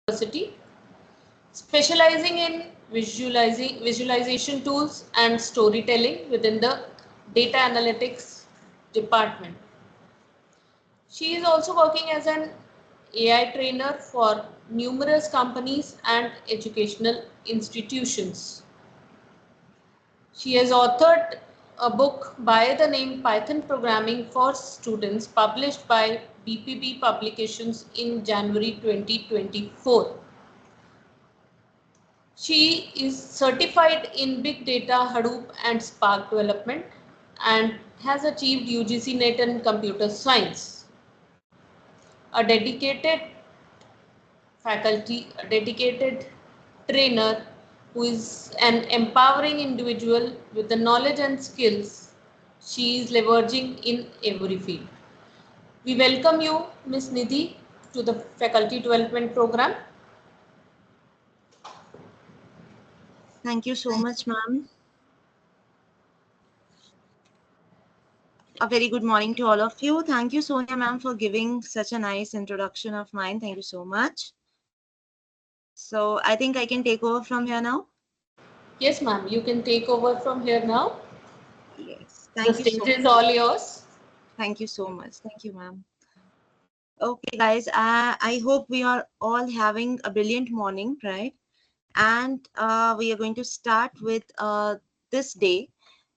University, specializing in visualization tools and storytelling within the data analytics department. She is also working as an AI trainer for numerous companies and educational institutions. She has authored a book by the name Python Programming for Students, published by BPB Publications in January 2024. She is certified in Big Data, Hadoop and Spark development and has achieved UGC NET in Computer Science. A dedicated faculty, a dedicated trainer who is an empowering individual with the knowledge and skills she is leveraging in every field. We welcome you, Ms. Nidhi, to the Faculty Development Program. Thank you so much, ma'am. A very good morning to all of you. Thank you, Sonia ma'am, for giving such a nice introduction of mine. Thank you so much. So I think I can take over from here now. Yes, ma'am, you can take over from here now. Yes, The thank you stage so is much. all yours. Thank you so much. Thank you, ma'am. Okay, guys, I hope we are all having a brilliant morning, right? And we are going to start with this day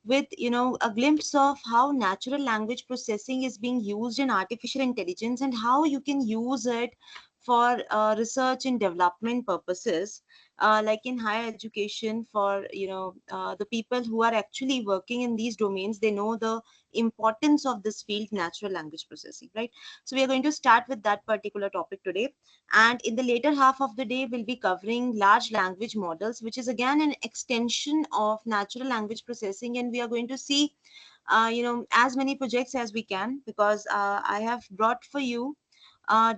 with a glimpse of how natural language processing is being used in artificial intelligence and how you can use it for research and development purposes, like in higher education. For the people who are actually working in these domains, they know the importance of this field, natural language processing, right? So we are going to start with that particular topic today, and in the later half of the day we'll be covering large language models, which is again an extension of natural language processing. And we are going to see as many projects as we can, because I have brought for you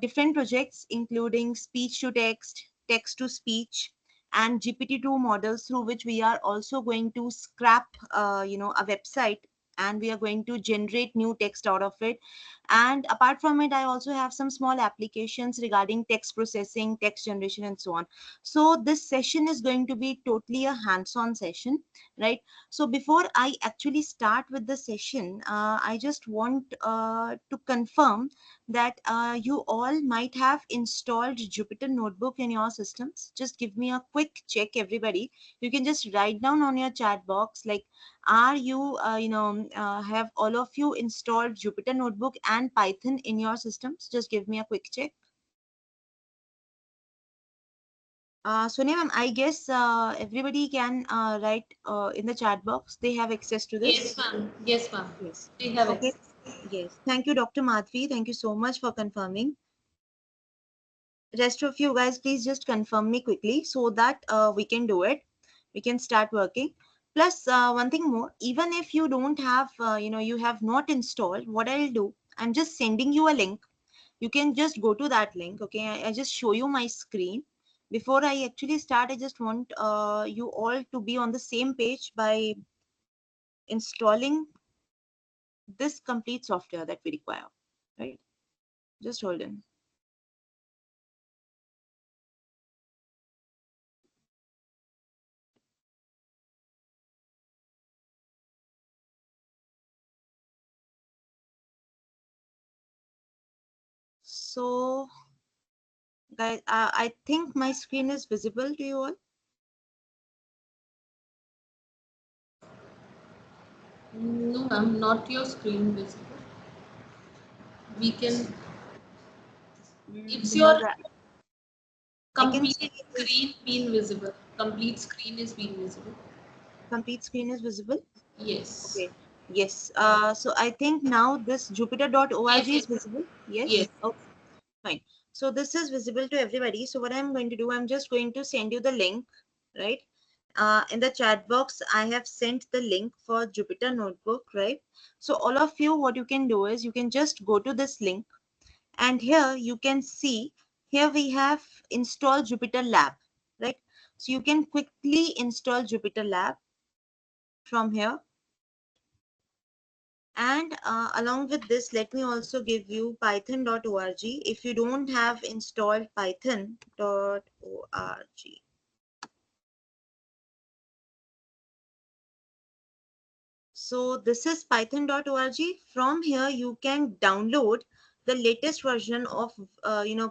different projects including speech to text, text to speech, and GPT-2 models, through which we are also going to scrap a website, and we are going to generate new text out of it. And apart from it, I also have some small applications regarding text processing, text generation, and so on. So this session is going to be totally a hands-on session, right? So before I actually start with the session, I just want to confirm that you all might have installed Jupyter Notebook in your systems. Just give me a quick check, everybody. You can just write down on your chat box, like, are you have all of you installed Jupyter Notebook and Python in your systems? Just give me a quick check. Sonia ma'am, I guess everybody can write in the chat box. They have access to Yes, this. ma'am. Yes, ma'am. Yes. We have Okay. access. Yes. Thank you, Dr. Madhvi. Thank you so much for confirming. Rest of you guys, please just confirm me quickly so that we can do it. We can start working. Plus, one thing more, even if you don't have, you have not installed, what I'll do, I'm just sending you a link. You can just go to that link. Okay, I just show you my screen. Before I actually start, I just want you all to be on the same page by installing this complete software that we require, right? Just hold on. So guys, I think my screen is visible to you all. No, ma'am, not your screen visible. We can, it's your Because I can complete see this screen being visible. Complete screen is being visible. complete screen is visible. Yes. Okay. Yes. So I think now this Jupyter.org Yes, is yes, visible. yes. Yes. Okay. Fine. So this is visible to everybody. So what I'm going to do, I'm just going to send you the link, right? In the chat box, I have sent the link for Jupyter Notebook, right? So all of you, what you can do is you can just go to this link, and here you can see, here we have installed Jupyter Lab, right? So you can quickly install Jupyter Lab from here. And along with this, let me also give you python.org. If you don't have installed python.org, so this is python.org. From here, you can download the latest version of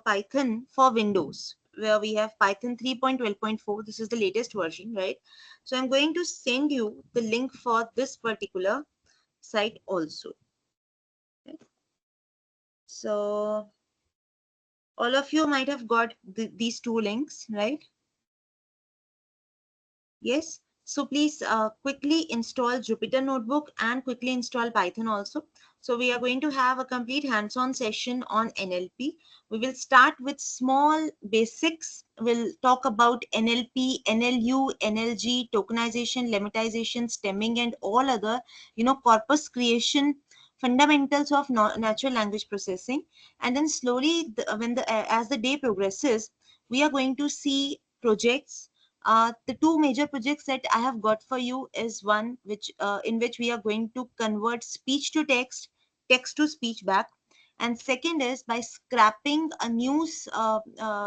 Python for Windows, where we have Python 3.12.4. This is the latest version, right? So I'm going to send you the link for this particular site also. Okay? So all of you might have got these two links, right? Yes. So please quickly install Jupyter Notebook and quickly install Python also. So we are going to have a complete hands-on session on NLP. We will start with small basics. We'll talk about NLP, NLU, NLG, tokenization, lemmatization, stemming, and all other, corpus creation fundamentals of natural language processing. And then slowly, as the day progresses, we are going to see projects. The two major projects that I have got for you is one which in which we are going to convert speech to text, text to speech back, and second is by scrapping a news,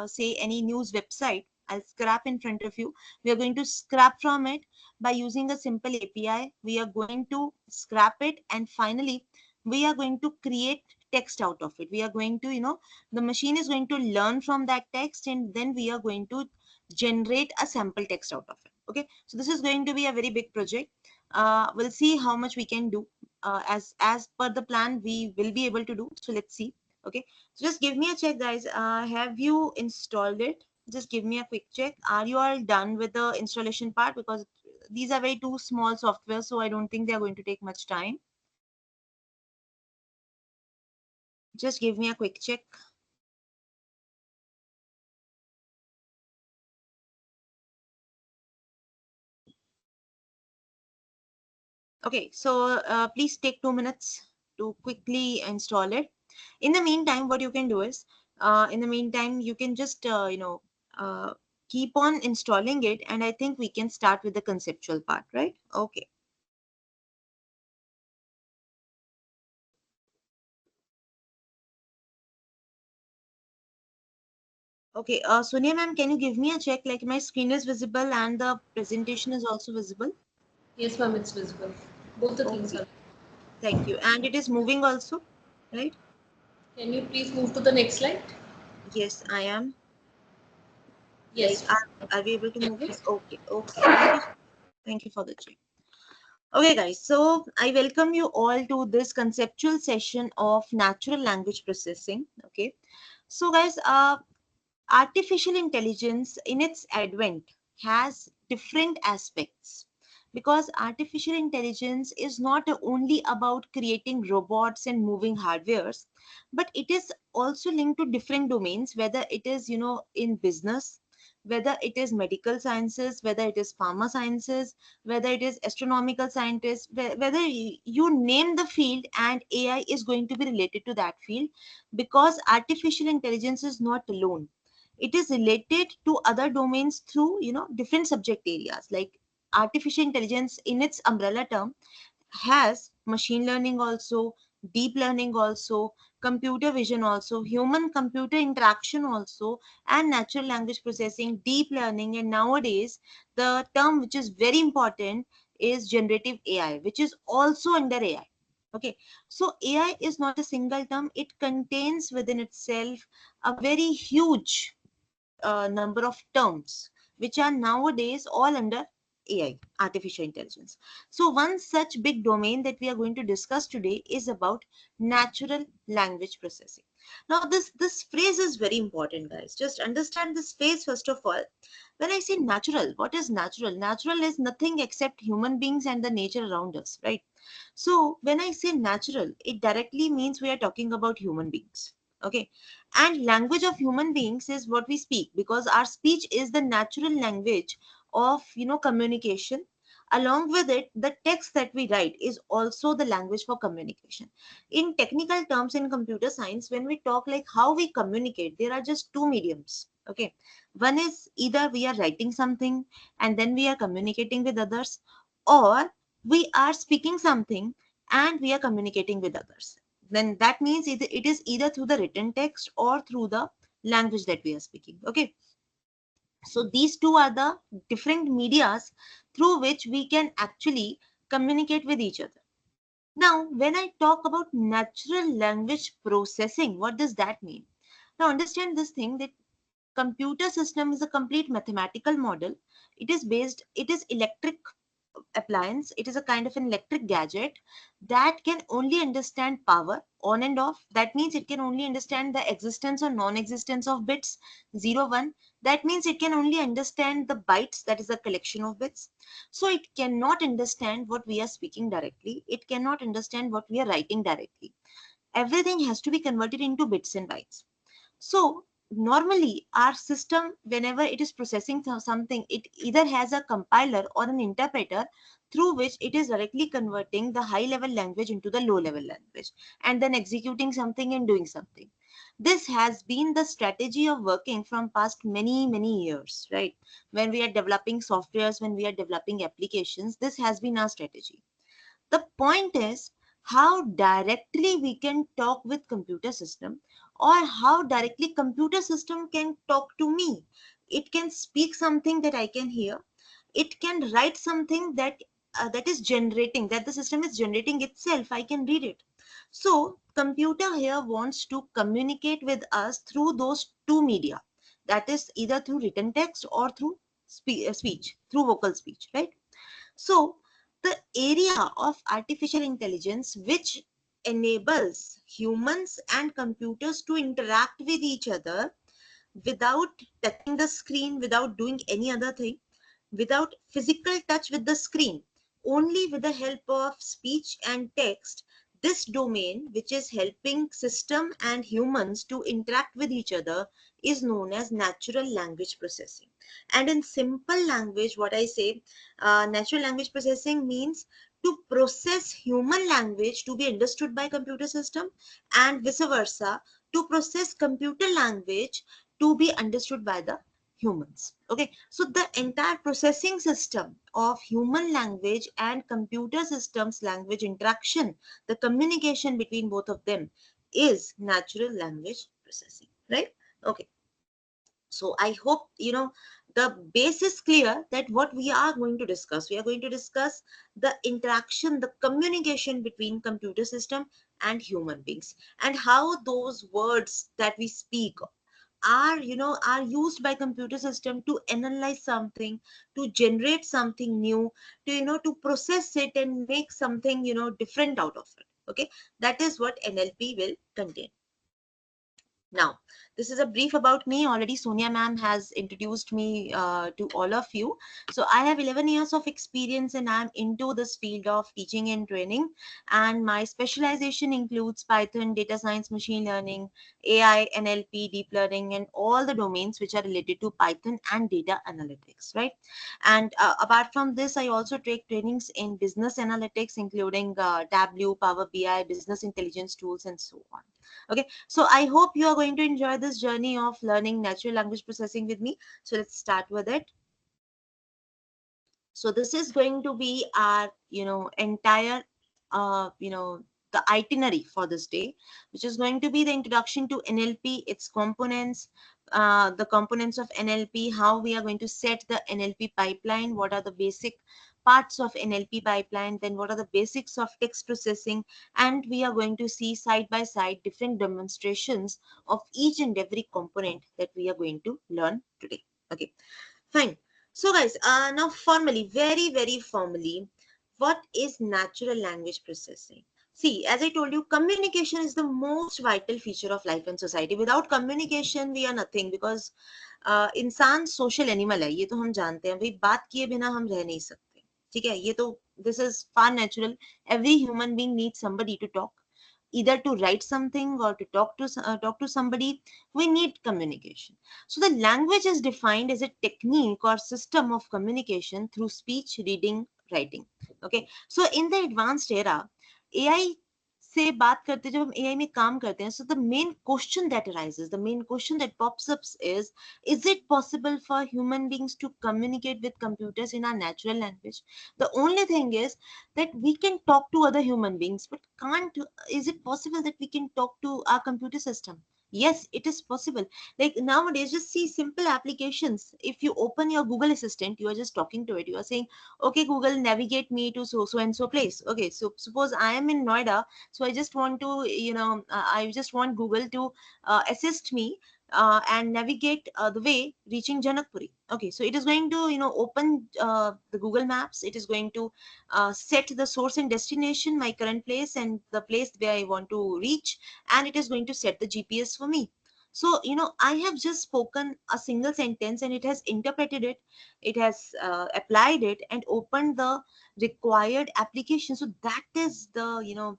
say any news website. I'll scrap in front of you. We are going to scrap from it by using a simple API. We are going to scrap it, and finally, we are going to create text out of it. We are going to, the machine is going to learn from that text, and then we are going to generate a sample text out of it. Okay, so this is going to be a very big project. We'll see how much we can do. As per the plan, we will be able to do. So let's see. Okay, so just give me a check, guys. Have you installed it? Just give me a quick check. Are you all done with the installation part? Because these are very two small software, so I don't think they are going to take much time. Just give me a quick check. Okay, so please take 2 minutes to quickly install it. In the meantime, what you can do is, in the meantime, you can just, uh, keep on installing it, and I think we can start with the conceptual part, right? Okay. Okay, Sonia ma'am, can you give me a check, like my screen is visible and the presentation is also visible? Yes, ma'am, it's visible. Both the things Okay, are. thank you. And it is moving also, right? Can you please move to the next slide? Yes, I am. Like, Yes. are we able to Yes, move it? please. Okay, okay. Thank you. Thank you for the check. Okay, guys, so I welcome you all to this conceptual session of natural language processing. Okay, so guys, artificial intelligence in its advent has different aspects, because artificial intelligence is not only about creating robots and moving hardwares, but it is also linked to different domains, whether it is, in business, whether it is medical sciences, whether it is pharma sciences, whether it is astronomical scientists, whether you name the field, and AI is going to be related to that field, because artificial intelligence is not alone. It is related to other domains through, different subject areas. Like artificial intelligence in its umbrella term has machine learning also, deep learning also, computer vision also, human computer interaction also, and natural language processing, deep learning, and nowadays the term which is very important is generative AI, which is also under AI. Okay, so AI is not a single term, it contains within itself a very huge number of terms which are nowadays all under AI, artificial intelligence. So one such big domain that we are going to discuss today is about natural language processing. Now this phrase is very important, guys. Just understand this phrase first of all. When I say natural, what is natural? Natural is nothing except human beings and the nature around us, right? So when I say natural, it directly means we are talking about human beings. Okay, and language of human beings is what we speak, because our speech is the natural language of, communication. Along with it, the text that we write is also the language for communication. In technical terms, in computer science, when we talk like how we communicate, there are just two mediums. Okay, one is either we are writing something and then we are communicating with others, or we are speaking something and we are communicating with others. Then that means it is either through the written text or through the language that we are speaking. Okay, so these two are the different medias through which we can actually communicate with each other. Now, when I talk about natural language processing, what does that mean? Now, understand this thing that computer system is a complete mathematical model. It is electric appliance. It is a kind of an electric gadget that can only understand power on and off. That means it can only understand the existence or non-existence of bits 0 1. That means it can only understand the bytes, that is a collection of bits. So it cannot understand what we are speaking directly. It cannot understand what we are writing directly. Everything has to be converted into bits and bytes. So normally our system, whenever it is processing something, it either has a compiler or an interpreter through which it is directly converting the high level language into the low level language and then executing something and doing something. This has been the strategy of working from past many years, right? When we are developing softwares, when we are developing applications, this has been our strategy. The point is how directly we can talk with computer system, or how directly computer system can talk to me. It can speak something that I can hear. It can write something that is generating, that the system is generating itself. I can read it. So computer here wants to communicate with us through those two media. That is either through written text or through speech, through vocal speech, right? So, the area of artificial intelligence which enables humans and computers to interact with each other without touching the screen, without doing any other thing, without physical touch with the screen, only with the help of speech and text. This domain, which is helping system and humans to interact with each other, is known as natural language processing. And in simple language, what I say, natural language processing means to process human language to be understood by computer system, and vice versa, to process computer language to be understood by the humans. Okay, so the entire processing system of human language and computer systems language interaction, the communication between both of them, is natural language processing, right? Okay, so I hope the base is clear that what we are going to discuss. We are going to discuss the interaction, the communication between computer system and human beings, and how those words that we speak are used by computer system to analyze something, to generate something new, to to process it and make something different out of it. Okay, that is what NLP will contain. Now, this is a brief about me. Already Sonia ma'am has introduced me to all of you. So I have 11 years of experience and I'm into this field of teaching and training. And my specialization includes Python, data science, machine learning, AI, NLP, deep learning, and all the domains which are related to Python and data analytics, right? And apart from this, I also take trainings in business analytics, including Tableau, Power BI, business intelligence tools, and so on. Okay, so I hope you are going to enjoy this journey of learning natural language processing with me. So let's start with it. So this is going to be our entire the itinerary for this day, which is going to be the introduction to NLP, its components, the components of NLP, how we are going to set the NLP pipeline, what are the basic parts of NLP pipeline, then what are the basics of text processing, and we are going to see side by side different demonstrations of each and every component that we are going to learn today. Okay, fine. So guys, now formally, very formally, what is natural language processing? See, as I told you, communication is the most vital feature of life and society. Without communication, we are nothing, because इंसान social animal है, ये तो हम जानते हैं भाई, बात किए बिना हम रह नहीं सकते. ठीक है, ये तो this is far natural. Every human being needs somebody to talk, either to write something or to talk to somebody. We need communication. So the language is defined as a technique or system of communication through speech, reading, writing. Okay, so in the advanced era, AI से बात करते, जब हम AI में काम करते हैं, so the main question that arises, the main question that pops up is it possible for human beings to communicate with computers in our natural language? The only thing is that we can talk to other human beings, but can't, is it possible that we can talk to our computer system? Yes, it is possible. Like nowadays, just see simple applications. If you open your Google Assistant, you are just talking to it. You are saying, okay, Google, navigate me to so and so place. Okay, so suppose I am in Noida, so I just want to, I just want Google to assist me and navigate the way reaching Janakpuri. Okay, so it is going to, open the Google Maps. It is going to set the source and destination, my current place and the place where I want to reach, and it is going to set the GPS for me. So, I have just spoken a single sentence and it has interpreted it, it has applied it and opened the required application. So that is the,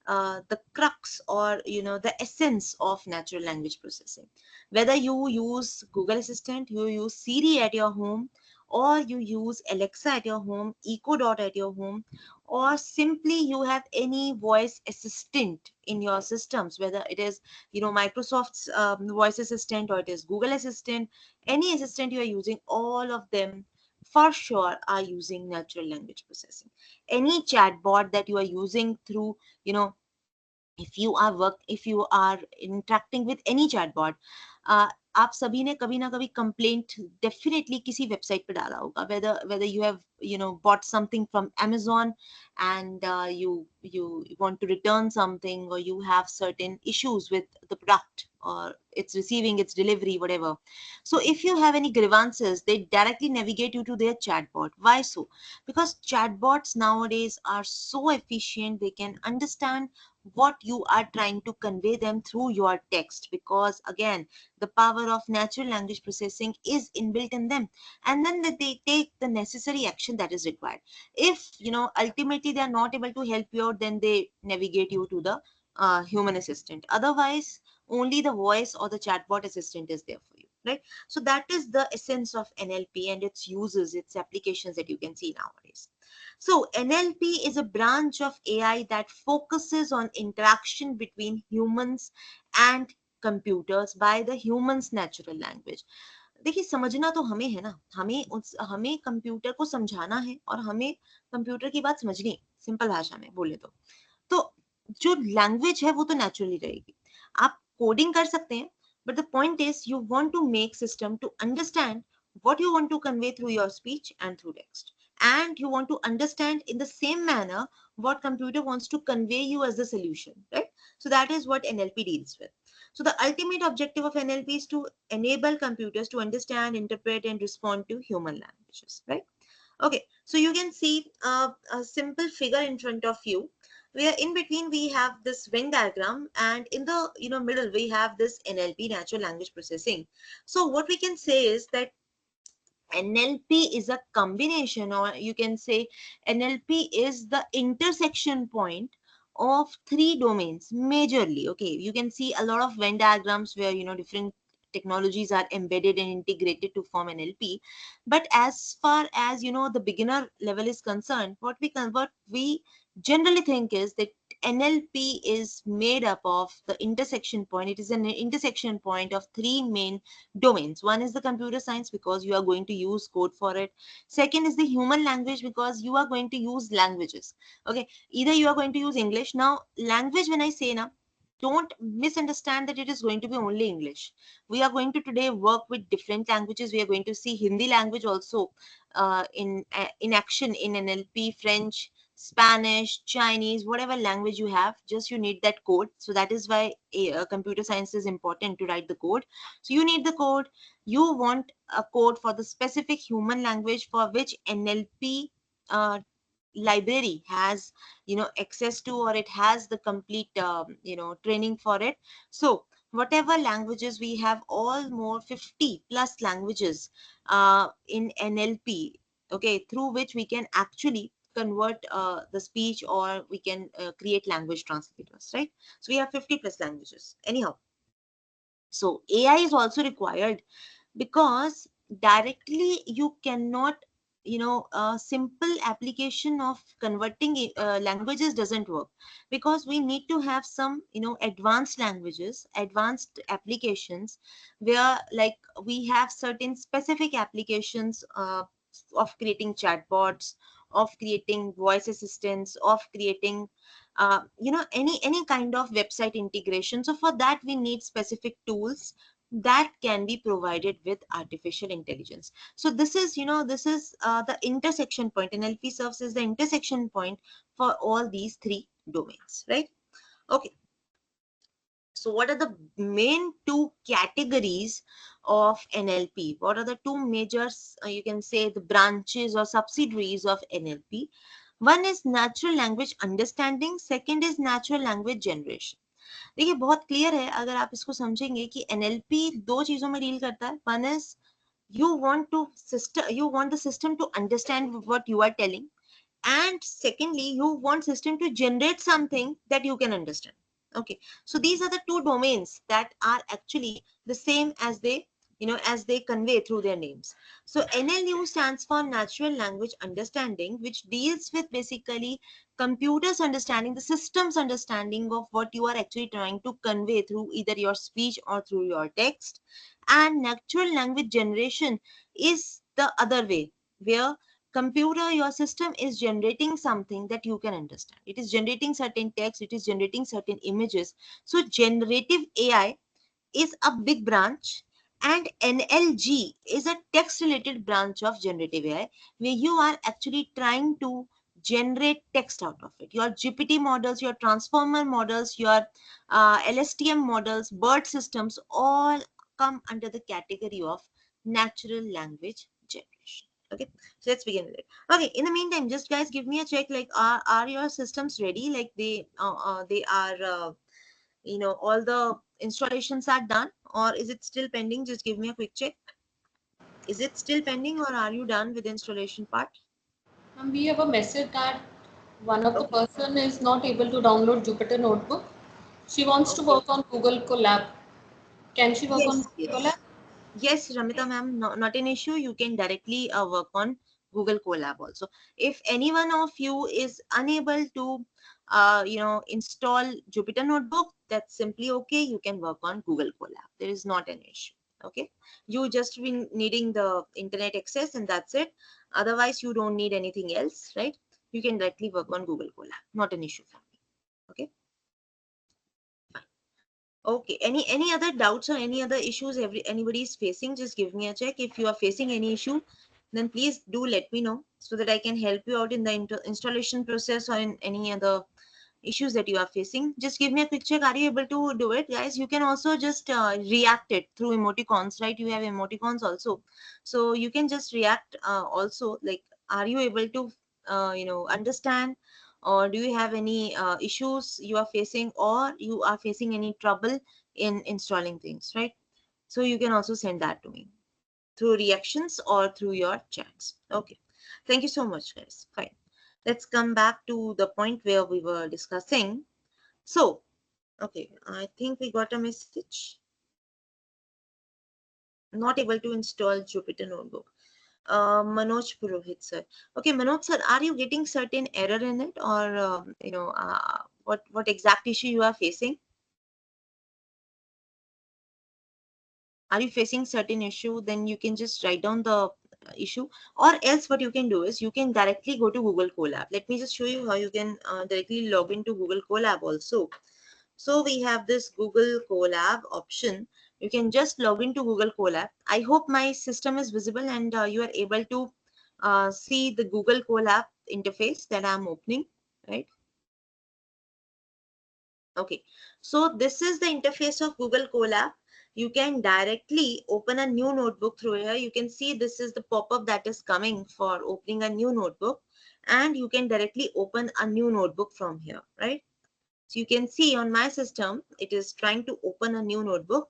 the crux, or the essence of natural language processing. Whether you use Google Assistant, you use Siri at your home, or you use Alexa at your home, Echo Dot at your home, or simply you have any voice assistant in your systems, whether it is, Microsoft's voice assistant, or it is Google Assistant, any assistant you are using, all of them for sure are using natural language processing. Any chatbot that you are using through, you know if you are interacting with any chatbot, आप सभी ने कभी ना कभी complaint definitely किसी website पे डाला होगा, whether you have, bought something from Amazon, and you want to return something, or you have certain issues with the product, or it's receiving its delivery, whatever. So if you have any grievances, they directly navigate you to their chatbot. Why so? Because chatbots nowadays are so efficient, they can understand what you are trying to convey them through your text, because again, the power of natural language processing is inbuilt in them, and then they take the necessary action that is required. If, ultimately they are not able to help you out, then they navigate you to the human assistant. Otherwise, only the voice or the chatbot assistant is there for you, right? So that is the essence of NLP and its uses, its applications that you can see nowadays. So NLP is a branch of AI that focuses on interaction between humans and computers by the human's natural language. देखिए, समझना तो हमें है ना, हमें computer को समझाना है, और हमें कंप्यूटर की बात समझनी है, सिंपल भाषा में बोले तो जो लैंग्वेज है वो तो नेचुरली रहेगी। आप कोडिंग कर सकते हैं, but the point is you want to make system to understand what you want to convey through your speech and through text, and you want to understand in the same manner what computer wants to convey you as the solution, right? So that is what NLP deals with. So the ultimate objective of NLP is to enable computers to understand, interpret and respond to human languages, right? Okay, so you can see a simple figure in front of you, where in between we have this Venn diagram, and in the, middle we have this NLP, natural language processing. So what we can say is that NLP is a combination, or you can say NLP is the intersection point of three domains majorly. Okay, you can see a lot of Venn diagrams where, different technologies are embedded and integrated to form NLP. But as far as, the beginner level is concerned, what we generally think is that NLP is made up of the intersection point. It is an intersection point of three main domains. One is the computer science, because you are going to use code for it. Second is the human language, because you are going to use languages. Okay, either you are going to use English. Now language, when I say now, don't misunderstand that it is going to be only English. We are going to today work with different languages. We are going to see Hindi language also in action in NLP, French, Spanish, Chinese, whatever language you have, just you need that code. So that is why computer science is important, to write the code. So you need the code. You want a code for the specific human language for which NLP library has, access to, or it has the complete, training for it. So whatever languages we have, all more 50 plus languages in NLP, okay, through which we can actually convert the speech, or we can create language translators, right? So we have 50 plus languages anyhow. So AI is also required, because directly you cannot simple application of converting languages doesn't work, because we need to have some advanced languages, advanced applications, where like we have certain specific applications of creating chatbots, of creating voice assistants, of creating any kind of website integration. So for that we need specific tools that can be provided with artificial intelligence. So this is the intersection point. NLP serves as the intersection point for all these three domains, right? Okay. So what are the main two categories of NLP? What are the two major, you can say, the branches or subsidiaries of NLP? One is natural language understanding, second is natural language generation. देखिए बहुत clear है, अगर आप इसको समझेंगे कि NLP दो चीजों में डील करता है. One is you want the system to understand what you are telling, and secondly you want system to generate something that you can understand. Okay, so these are the two domains that are actually the same as they convey through their names. So NLU stands for natural language understanding, which deals with basically computers understanding, the system's understanding of what you are actually trying to convey through either your speech or through your text. And natural language generation is the other way, where computer, your system is generating something that you can understand. It is generating certain text, it is generating certain images. So generative AI is a big branch, and NLG is a text related branch of generative AI, where you are actually trying to generate text out of it. Your GPT models, your transformer models, your LSTM models, BERT systems all come under the category of natural language generation. Okay, so let's begin with it. Okay, in the meantime, just guys give me a check, like are your systems ready? Like they are all the installations are done, or is it still pending? Just give me a quick check. Is it still pending, or are you done with the installation part? And we have a message that one of the Okay. person is not able to download Jupyter Notebook. She wants to Okay. work on Google Colab. Can she work on Yes, Google Colab? yes. Yes, Ramita ma'am, not an issue. You can directly work on Google Colab also. If any one of you is unable to, install Jupyter Notebook, that's simply okay. You can work on Google Colab. There is not an issue. Okay. You just be needing the internet access and that's it. Otherwise, you don't need anything else, right? You can directly work on Google Colab. Not an issue for me. Okay. Okay. Any other doubts or any other issues anybody is facing? Just give me a check. If you are facing any issue, then please do let me know so that I can help you out in the installation process or in any other issues that you are facing. Just give me a quick check. Are you able to do it, guys? You can also just react it through emoticons, right? You have emoticons also, so you can just react also. Like, are you able to, understand, or do you have any issues you are facing, or you are facing any trouble in installing things, right? So you can also send that to me through reactions or through your chats. Okay. Thank you so much, guys. Fine. Let's come back to the point where we were discussing. So, okay, I think we got a message. Not able to install Jupyter Notebook. Manoj Purohit, sir. Okay, Manoj, sir, are you getting certain error in it, or what exact issue you are facing? Are you facing certain issue? Then you can just write down the issue, or else what you can do is you can directly go to Google Colab. Let me just show you how you can directly log into Google Colab also. So we have this Google Colab option. You can just log into Google Colab. I hope my system is visible and you are able to see the Google Colab interface that I'm opening, right? Okay, so this is the interface of Google Colab. You can directly open a new notebook through here. You can see this is the pop-up that is coming for opening a new notebook, and you can directly open a new notebook from here, right? So you can see on my system, it is trying to open a new notebook.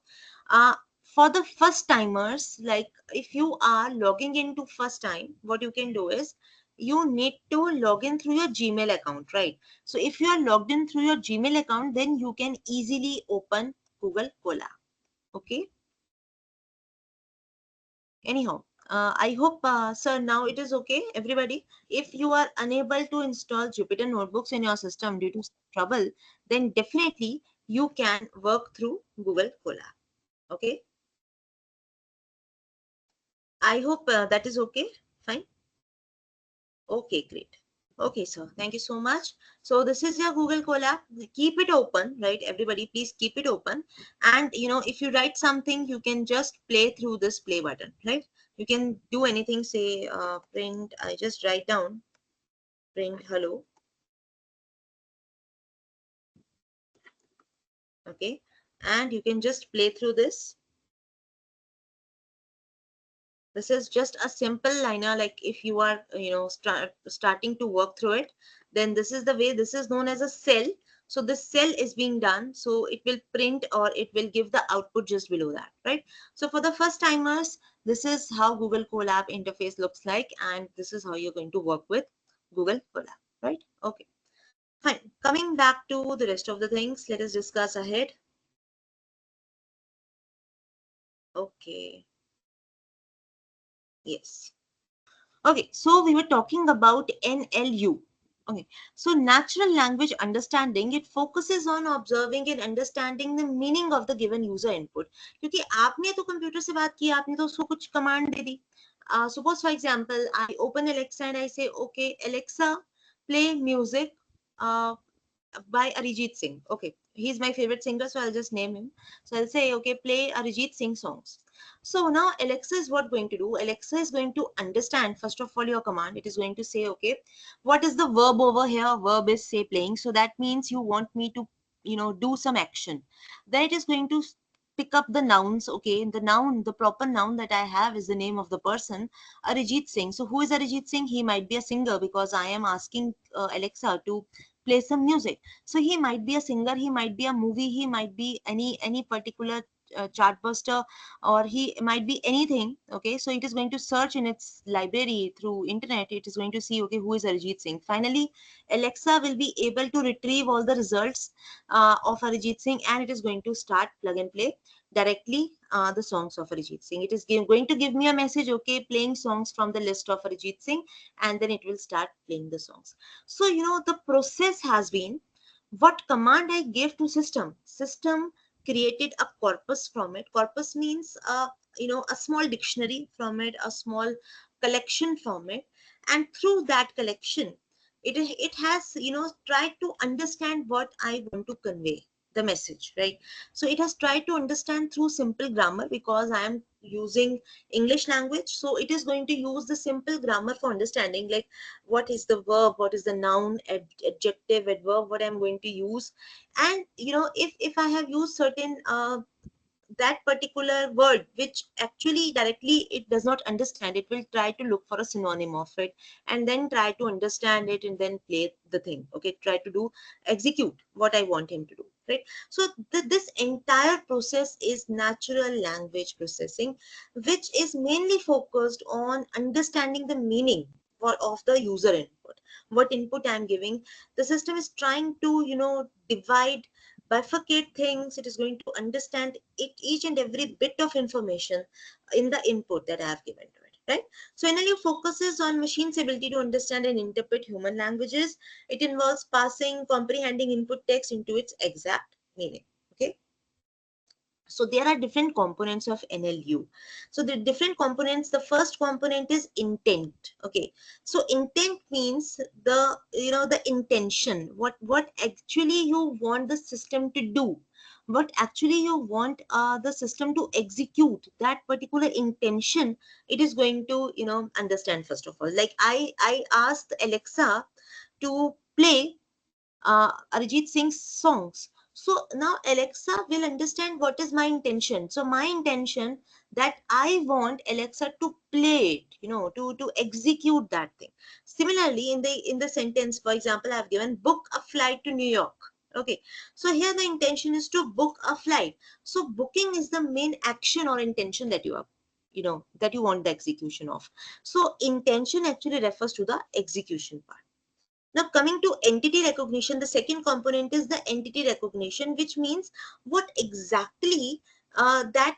Uh, for the first timers, like if you are logging into first time, what you can do is you need to log in through your Gmail account, right? So if you are logged in through your Gmail account, then you can easily open Google Colab. Okay. Anyhow, I hope, sir, now it is okay, everybody. If you are unable to install Jupyter Notebooks in your system due to trouble, then definitely you can work through Google Colab. Okay. I hope that is okay. Fine. Okay, great. Okay, sir. Thank you so much. So this is your Google Colab. Keep it open, right? Everybody, please keep it open. And if you write something, you can just play through this play button, right? You can do anything. Say print. I just write down print hello. Okay, and you can just play through this. This is just a simple liner, like if you are starting to work through it, then this is the way. This is known as a cell. So this cell is being done, so it will print or it will give the output just below that, right? So for the first timers, this is how Google Colab interface looks like, and this is how you're going to work with Google Colab, right? Okay, fine. Coming back to the rest of the things, let us discuss ahead. Okay, yes. Okay, so we were talking about NLU. Okay, so natural language understanding, it focuses on observing and understanding the meaning of the given user input. क्योंकि आपने तो computer से बात की, आपने तो उसको कुछ command they the. Suppose, for example, I open Alexa and I say, okay, Alexa, play music by Arijit Singh. Okay, he's my favorite singer, so I'll just name him. So I'll say, okay, play Arijit Singh songs. So now Alexa is what going to do? Alexa is going to understand, first of all, your command. It is going to say, okay, what is the verb over here? Verb is say playing. So that means you want me to, do some action. Then it is going to pick up the nouns. Okay, the noun, the proper noun that I have is the name of the person, Arijit Singh. So who is Arijit Singh? He might be a singer because I am asking Alexa to play some music. So he might be a singer, he might be a movie, he might be any particular chartbuster, or he might be anything. Okay, so it is going to search in its library through internet. It is going to see, okay, who is Arijit Singh. Finally, Alexa will be able to retrieve all the results of Arijit Singh, and it is going to start plug and play directly the songs of Arijit Singh. It is going to give me a message, okay, playing songs from the list of Arijit Singh, and then it will start playing the songs. So the process has been, what command I gave to system created a corpus from it. Corpus means a small dictionary from it, a small collection from it, and through that collection, it has tried to understand what I want to convey, the message, right? So it has tried to understand through simple grammar, because I am using English language, so it is going to use the simple grammar for understanding, like what is the verb, what is the noun, adjective, adverb, what I'm going to use. And if I have used certain that particular word which actually directly it does not understand, it will try to look for a synonym of it, and then try to understand it, and then play the thing. Okay, try to do, execute what I want him to do, right? So this entire process is natural language processing, which is mainly focused on understanding the meaning of the user input, what input I'm giving. The system is trying to divide, bifurcate things. It is going to understand each and every bit of information in the input that I have given to it, right? So NLU focuses on machine's ability to understand and interpret human languages. It involves passing, comprehending input text into its exact meaning. Okay, so there are different components of NLU. So the different components, the first component is intent. Okay, so intent means the intention, what actually you want the system to do, what actually you want the system to execute, that particular intention. It is going to understand. First of all, like I asked Alexa to play Arijit Singh's songs. So now Alexa will understand what is my intention. So my intention, that I want Alexa to play it, to execute that thing. Similarly, in the sentence, for example, I've given book a flight to New York. Okay, so here the intention is to book a flight. So booking is the main action or intention that you are, that you want the execution of. So intention actually refers to the execution part. Now, coming to entity recognition, the second component is the entity recognition, which means what exactly that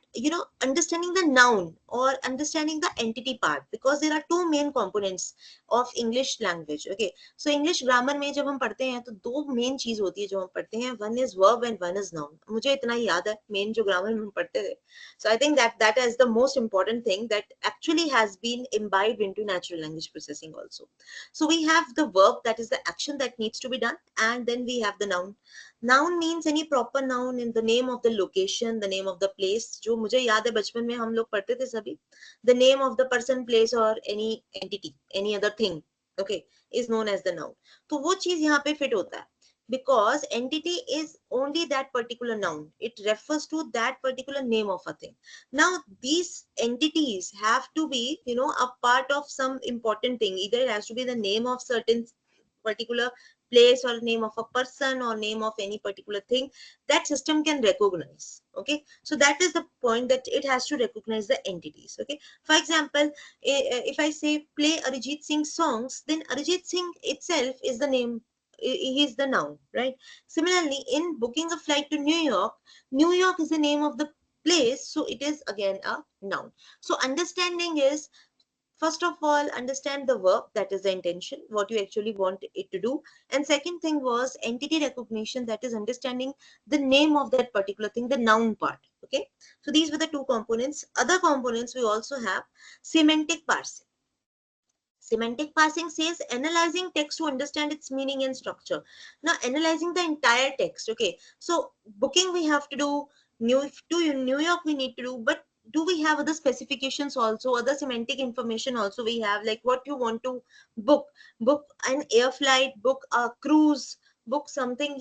understanding the noun or understanding the entity part, because there are two main components of English language. Okay, so English grammar में जब हम पढ़ते हैं तो दो main चीज होती है जो हम पढ़ते हैं, one is verb and one is noun. मुझे इतना ही याद है मेन जो ग्रामर में हम पढ़ते थे. So I think that that is the most important thing that actually has been imbibed into natural language processing also. So we have the verb, that is the action that needs to be done, and then we have the noun. Noun means any proper noun in the name of the location, the name of the place. जो मुझे याद है बचपन में हम लोग पढ़ते थे सभी, the name of the person, place or any entity, any other thing, okay, is known as the noun. तो वो चीज यहाँ पे fit होता है, because entity is only that particular noun. It refers to that particular name of a thing. Now these entities have to be, a part of some important thing. Either it has to be the name of certain particular place or name of a person or name of any particular thing that system can recognize. Okay, so that is the point, that it has to recognize the entities. Okay, for example, if I say play Arijit Singh songs, then Arijit Singh itself is the name, he is the noun, right? Similarly, in booking a flight to New York, New York is the name of the place, so it is again a noun. So understanding is, first of all, understand the verb, that is the intention, what you actually want it to do. And second thing was entity recognition, that is understanding the name of that particular thing, the noun part. Okay, so these were the two components. Other components, we also have semantic parsing. Semantic parsing says analyzing text to understand its meaning and structure. Now, analyzing the entire text. Okay, so booking we have to do, New York we need to do, but do we have other specifications also, other semantic information also we have, like what you want to book? Book an air flight, book a cruise, book something,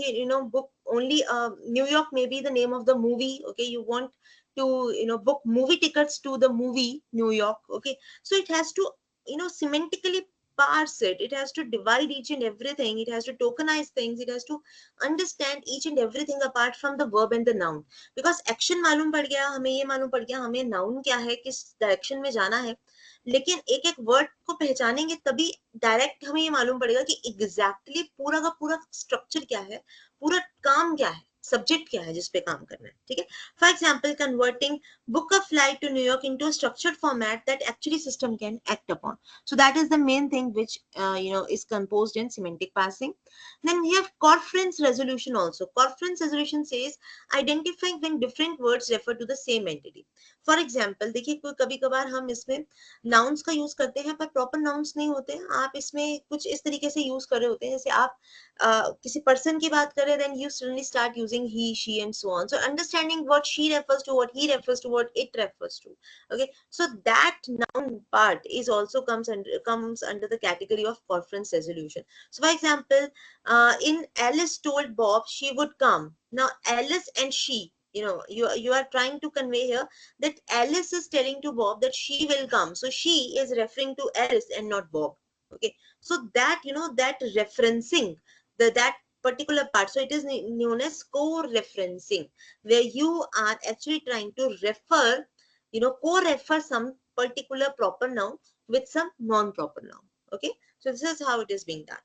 book only New York may be the name of the movie. Okay, you want to book movie tickets to the movie New York. Okay, so it has to semantically parse it. It has to divide each and everything. It has to tokenize things. It has to understand each and everything apart from the verb and the noun. Because action मालूम पड़ गया, हमें ये मालूम पड़ गया, हमें noun क्या है, किस डायरेक्शन में जाना है, लेकिन एक एक वर्ड को पहचानेंगे तभी डायरेक्ट हमें ये मालूम पड़ेगा कि एग्जैक्टली पूरा का पूरा स्ट्रक्चर क्या है, पूरा काम क्या है, सब्जेक्ट क्या है जिस पे काम करना है. ठीक है, for example converting book a flight to New York into a structured format that actually system can act upon. So that is the main thing which is composed in semantic parsing. Then we have conference resolution also. Conference resolution says identifying when different words refer to the same entity. For example, देखिए कोई कभी कभार हम इसमें nouns का use करते हैं पर proper nouns नहीं होते हैं. आप इसमें कुछ इस तरीके से यूज कर रहे होते हैं, जैसे आप किसी person की बात करें, then you suddenly start using he, she and so on. So understanding what she refers to, what he refers to, what it refers to. Okay, so that noun part is also comes under the category of conference resolution. So for example, in Alice told Bob she would come. Now Alice and she, you are trying to convey here that Alice is telling to Bob that she will come. So she is referring to Alice and not Bob. Okay, so that that referencing, that particular part, so it is known as co-referencing, where you are actually trying to refer, co-refer some particular proper noun with some non-proper noun. Okay, so this is how it is being done.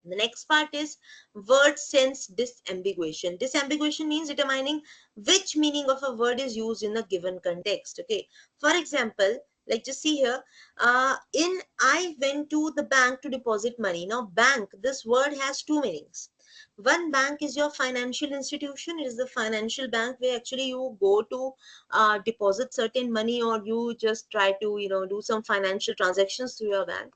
The next part is word sense disambiguation. Disambiguation means determining which meaning of a word is used in a given context. Okay, for example, like just see here, in I went to the bank to deposit money. Now bank, this word has two meanings. One, bank is your financial institution. It is the financial bank where actually you go to deposit certain money, or you just try to do some financial transactions through your bank.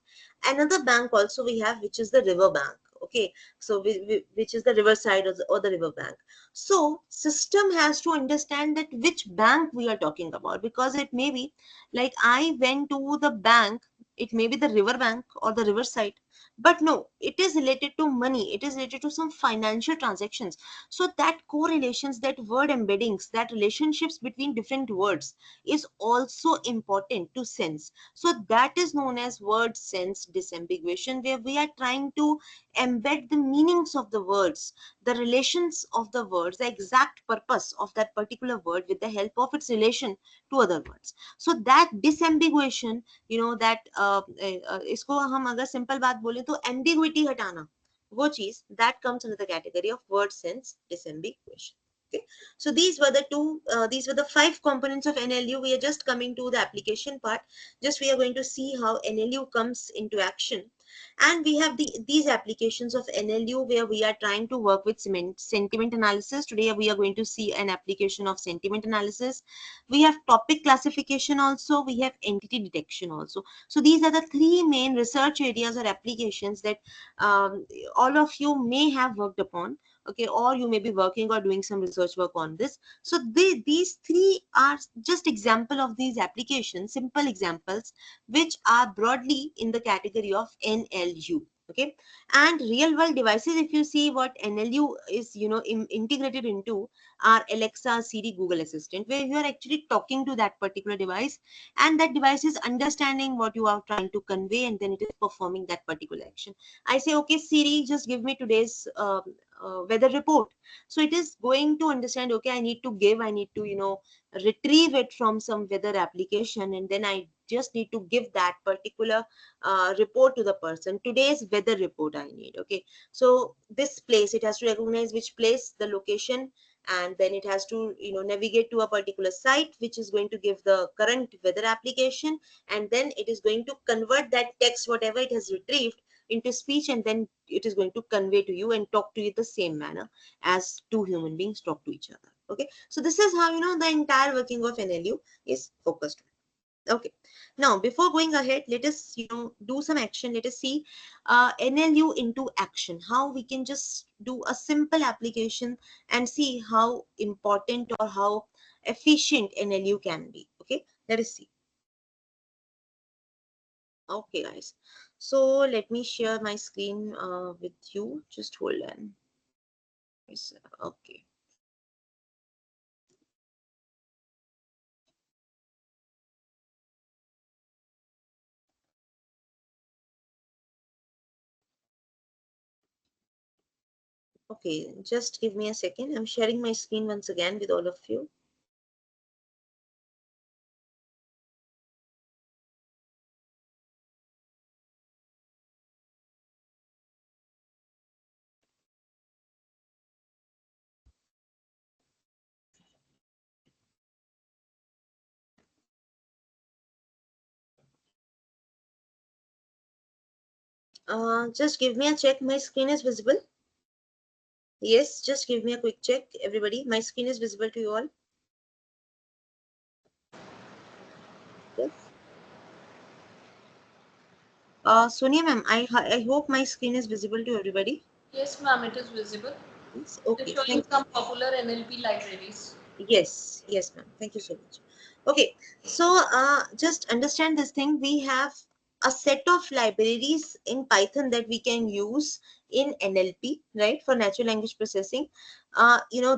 Another bank also we have, which is the river bank. Okay, so which is the riverside, or the river bank. So system has to understand that which bank we are talking about, because it may be like I went to the bank, it may be the river bank or the riverside, but no, it is related to money, it is related to some financial transactions. So that correlations, that word embeddings, that relationships between different words is also important to sense. So that is known as word sense disambiguation, where we are trying to embed the meanings of the words, the relations of the words, the exact purpose of that particular word with the help of its relation to other words. So that disambiguation, that इसको हम अगर simple बात बोले तो ambiguity हटाना, वो चीज, that comes under the category of word sense disambiguation. Okay, so these were the 5 components of NLU. We are just coming to the application part. Just we are going to see how NLU comes into action. And we have these applications of NLU where we are trying to work with sentiment analysis. Today we are going to see an application of sentiment analysis. We have topic classification also. We have entity detection also. So these are the 3 main research areas or applications that um, all of you may have worked upon. Okay, or you may be working or doing some research work on this. So these 3 are just example of these applications, simple examples, which are broadly in the category of NLU. Okay, and real world devices, if you see what NLU is, integrated into, are Alexa, Siri, Google Assistant, where you are actually talking to that particular device, and that device is understanding what you are trying to convey, and then it is performing that particular action. I say, okay, Siri, just give me today's weather report. So it is going to understand, okay, I need to, retrieve it from some weather application, and then I just need to give that particular report to the person. Today's weather report I need. Okay, so this place, it has to recognize which place, the location, and then it has to, navigate to a particular site which is going to give the current weather application, and then it is going to convert that text, whatever it has retrieved, into speech, and then it is going to convey to you and talk to you the same manner as 2 human beings talk to each other. Okay, so this is how, the entire working of NLU is focused on. Okay, now before going ahead, let us, do some action. Let us see NLU into action, how we can just do a simple application and see how important or how efficient NLU can be. Okay, let us see. Okay, guys. So let me share my screen with you. Just hold on. Yes, okay. Okay, just give me a second. I'm sharing my screen once again with all of you. Just give me a check. My screen is visible. Yes, just give me a quick check, everybody. My screen is visible to you all. Yes. Sonia ma'am, I hope my screen is visible to everybody. Yes, ma'am, it is visible. Yes. It is Okay. showing Thank you. some popular NLP libraries. Yes, ma'am. Thank you so much. Okay, so just understand this thing. We have a set of libraries in Python that we can use in NLP, right, for natural language processing.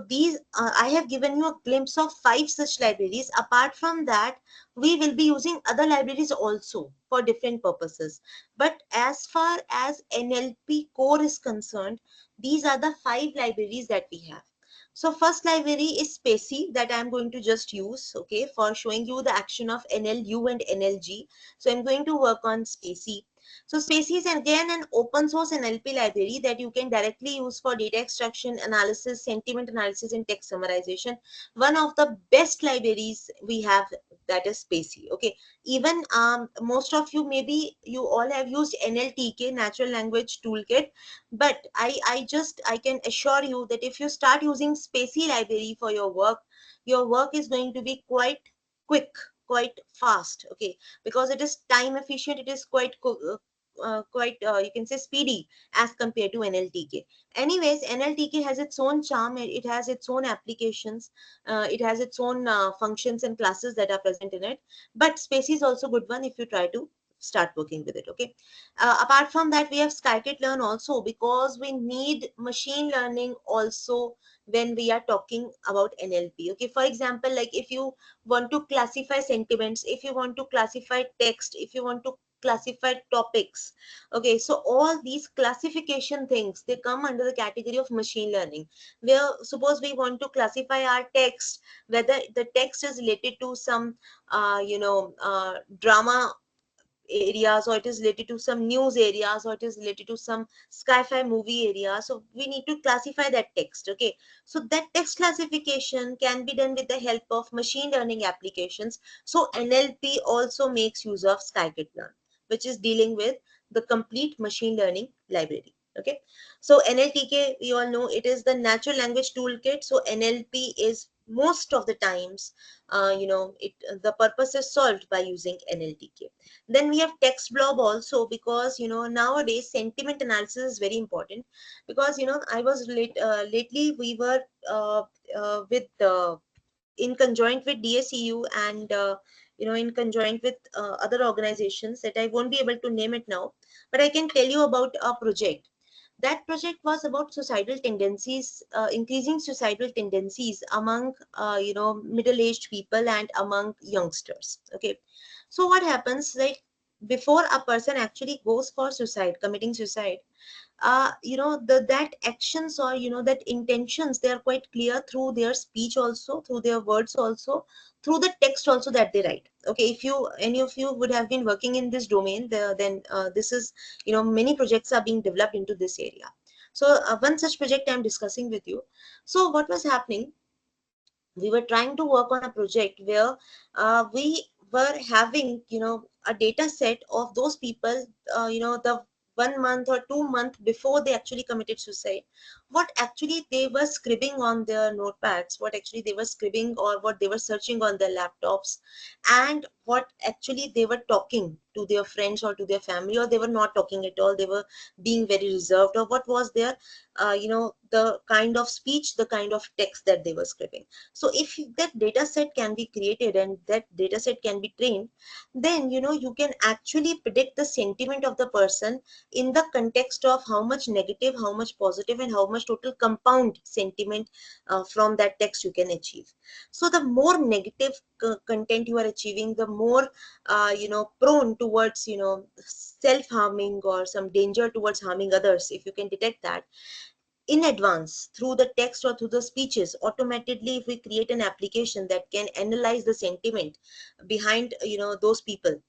These I have given you a glimpse of 5 such libraries. Apart from that, we will be using other libraries also for different purposes. But as far as NLP core is concerned, these are the 5 libraries that we have. So first library is Spacey that I'm going to just use, okay, for showing you the action of NLU and NLG. So I'm going to work on Spacey. So Spacey is again an open source NLP library that you can directly use for data extraction, analysis, sentiment analysis, and text summarization. One of the best libraries we have, that is Spacey. Okay, even most of you, maybe you all have used NLTK, Natural Language Toolkit, but I can assure you that if you start using Spacey library for your work is going to be quite quick, quite fast. Okay, because it is time efficient, it is quite you can say speedy as compared to NLTK. Anyways, NLTK has its own charm, it has its own applications, it has its own functions and classes that are present in it. But Spacey is also good one if you try to start working with it. Okay, apart from that, we have scikit-learn also, because we need machine learning also when we are talking about NLP. Okay, for example, like if you want to classify sentiments, if you want to classify text, if you want to classify topics, okay, so all these classification things, they come under the category of machine learning. Where suppose we want to classify our text, whether the text is related to some drama, areas, or it is related to some news areas, or it is related to some sci-fi movie area. So we need to classify that text. Okay, so that text classification can be done with the help of machine learning applications. So NLP also makes use of scikit-learn, which is dealing with the complete machine learning library. Okay, so NLTK, we all know it is the natural language toolkit. So NLP is most of the times, the purpose is solved by using NLTK. Then we have text blob also, because nowadays sentiment analysis is very important. Because I was lately we were with in conjoint with DSEU, and in conjoint with other organizations that I won't be able to name it now, but I can tell you about a project. That project was about societal tendencies, increasing societal tendencies among middle-aged people and among youngsters. Okay, so what happens, like, before a person actually goes for suicide, committing suicide, that actions, or that intentions, they are quite clear through their speech also, through their words also, through the text also that they write. Okay, if you any of you would have been working in this domain, then this is, many projects are being developed into this area. So one such project I'm discussing with you. So what was happening, we were trying to work on a project where we were having, a data set of those people, the 1 month or 2 month before they actually committed suicide, what actually they were scribbling on their notepads, what actually they were scribbling, or what they were searching on their laptops, and what actually they were talking to their friends or to their family, or they were not talking at all, they were being very reserved, or what was their the kind of speech, the kind of text that they were scribbling. So if that data set can be created and that data set can be trained, then you can actually predict the sentiment of the person in the context of how much negative, how much positive, and how much total compound sentiment from that text you can achieve. So the more negative content you are achieving, the more prone towards self harming or some danger towards harming others. If you can detect that in advance through the text or through the speeches, automatically if we create an application that can analyze the sentiment behind those people,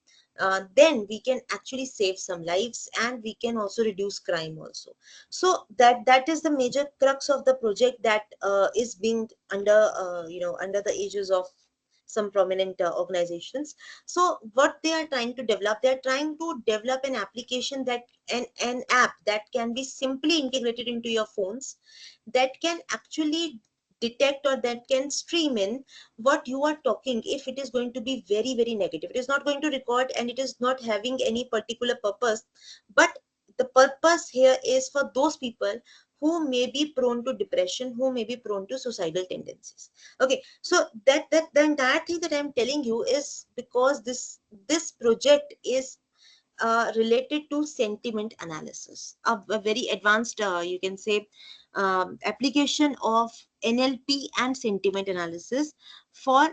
then we can actually save some lives, and we can also reduce crime also. So that is the major crux of the project that is being under the aegis of some prominent organizations. So what they are trying to develop, they are trying to develop an application, that an app that can be simply integrated into your phones, that can actually detect, or that can stream in what you are talking. If it is going to be very very negative, it is not going to record, and it is not having any particular purpose, but the purpose here is for those people who may be prone to depression, who may be prone to suicidal tendencies. Okay, so that the entire thing that I'm telling you is because this project is related to sentiment analysis, a very advanced, you can say, application of NLP and sentiment analysis for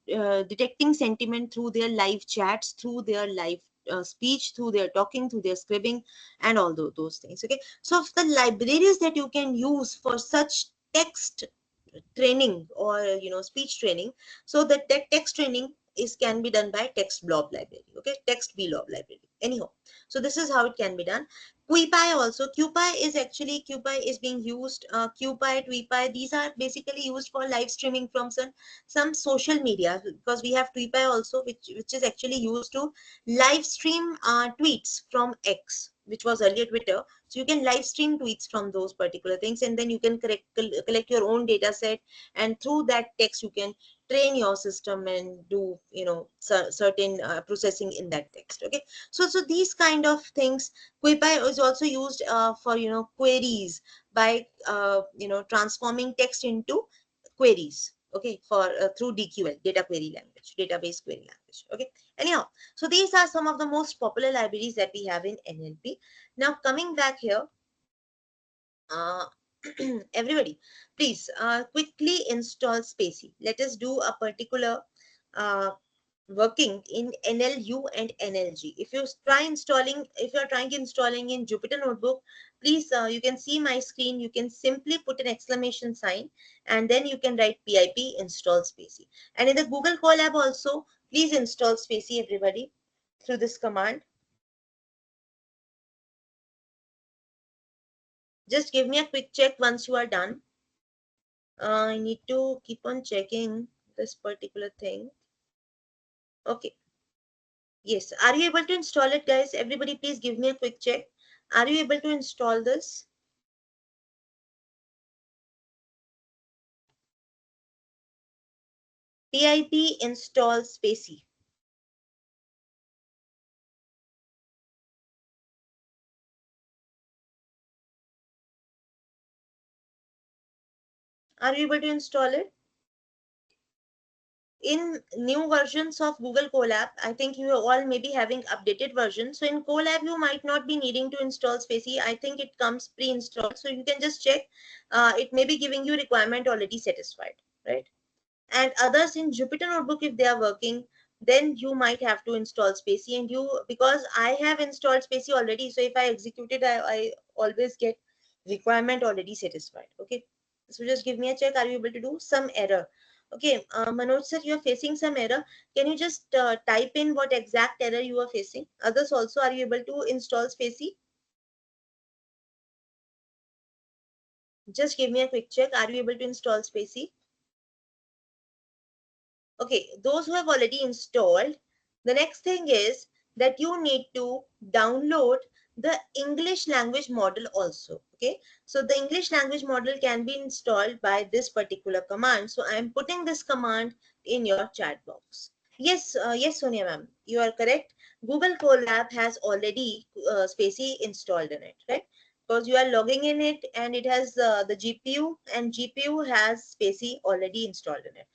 detecting sentiment through their live chats, through their live speech, through their talking, through their scribbling, and all those things. Okay, so the libraries that you can use for such text training, or speech training, so that text training is can be done by text blob library. Okay, text blob library, anyhow. So this is how it can be done. QPy also, QPy is actually, QPy is being used, QPy, TweePy, these are basically used for live streaming from some social media, because we have TweePy also, which is actually used to live stream tweets from X, which was earlier Twitter. So you can live stream tweets from those particular things, and then you can collect your own data set, and through that text you can train your system and do certain processing in that text. Okay, so these kind of things. QuiPy is also used for queries, by transforming text into queries. Okay, for through DQL, data query language, database query language. Okay, anyhow, so these are some of the most popular libraries that we have in NLP. Now coming back here, uh, everybody, please quickly install Spacey. Let us do a particular uh, working in NLU and NLG. If you try installing, if you are trying installing in Jupyter Notebook, please, you can see my screen. You can simply put an exclamation sign, and then you can write PIP install Spacey. And in the Google Colab also, please install Spacey, everybody. through this command. Just give me a quick check once you are done. I need to keep on checking this particular thing. Okay. Yes. Are you able to install it, guys? Everybody, please give me a quick check. Are you able to install this? pip install spacey. Are you able to install it? In new versions of Google Colab, I think you all may be having updated versions. So in Colab, you might not be needing to install spacey. I think it comes pre-installed. So you can just check. It may be giving you requirement already satisfied, right? And others in Jupyter Notebook, if they are working, then you might have to install spacey. And you, because I have installed spacey already, so if I execute it, I always get requirement already satisfied. Okay, so just give me a check. Are you able to do some error? Okay, Manoj sir, you are facing some error. Can you just type in what exact error you are facing? Others also, are you able to install spacey? Just give me a quick check. Are you able to install spacey? Okay, those who have already installed, the next thing is that you need to download the English language model also. Okay, so the English language model can be installed by this particular command. So I am putting this command in your chat box. Yes, yes, Sonia ma'am, you are correct. Google Colab has already Spacey installed in it, right? Because you are logging in it and it has the GPU, and GPU has Spacey already installed in it.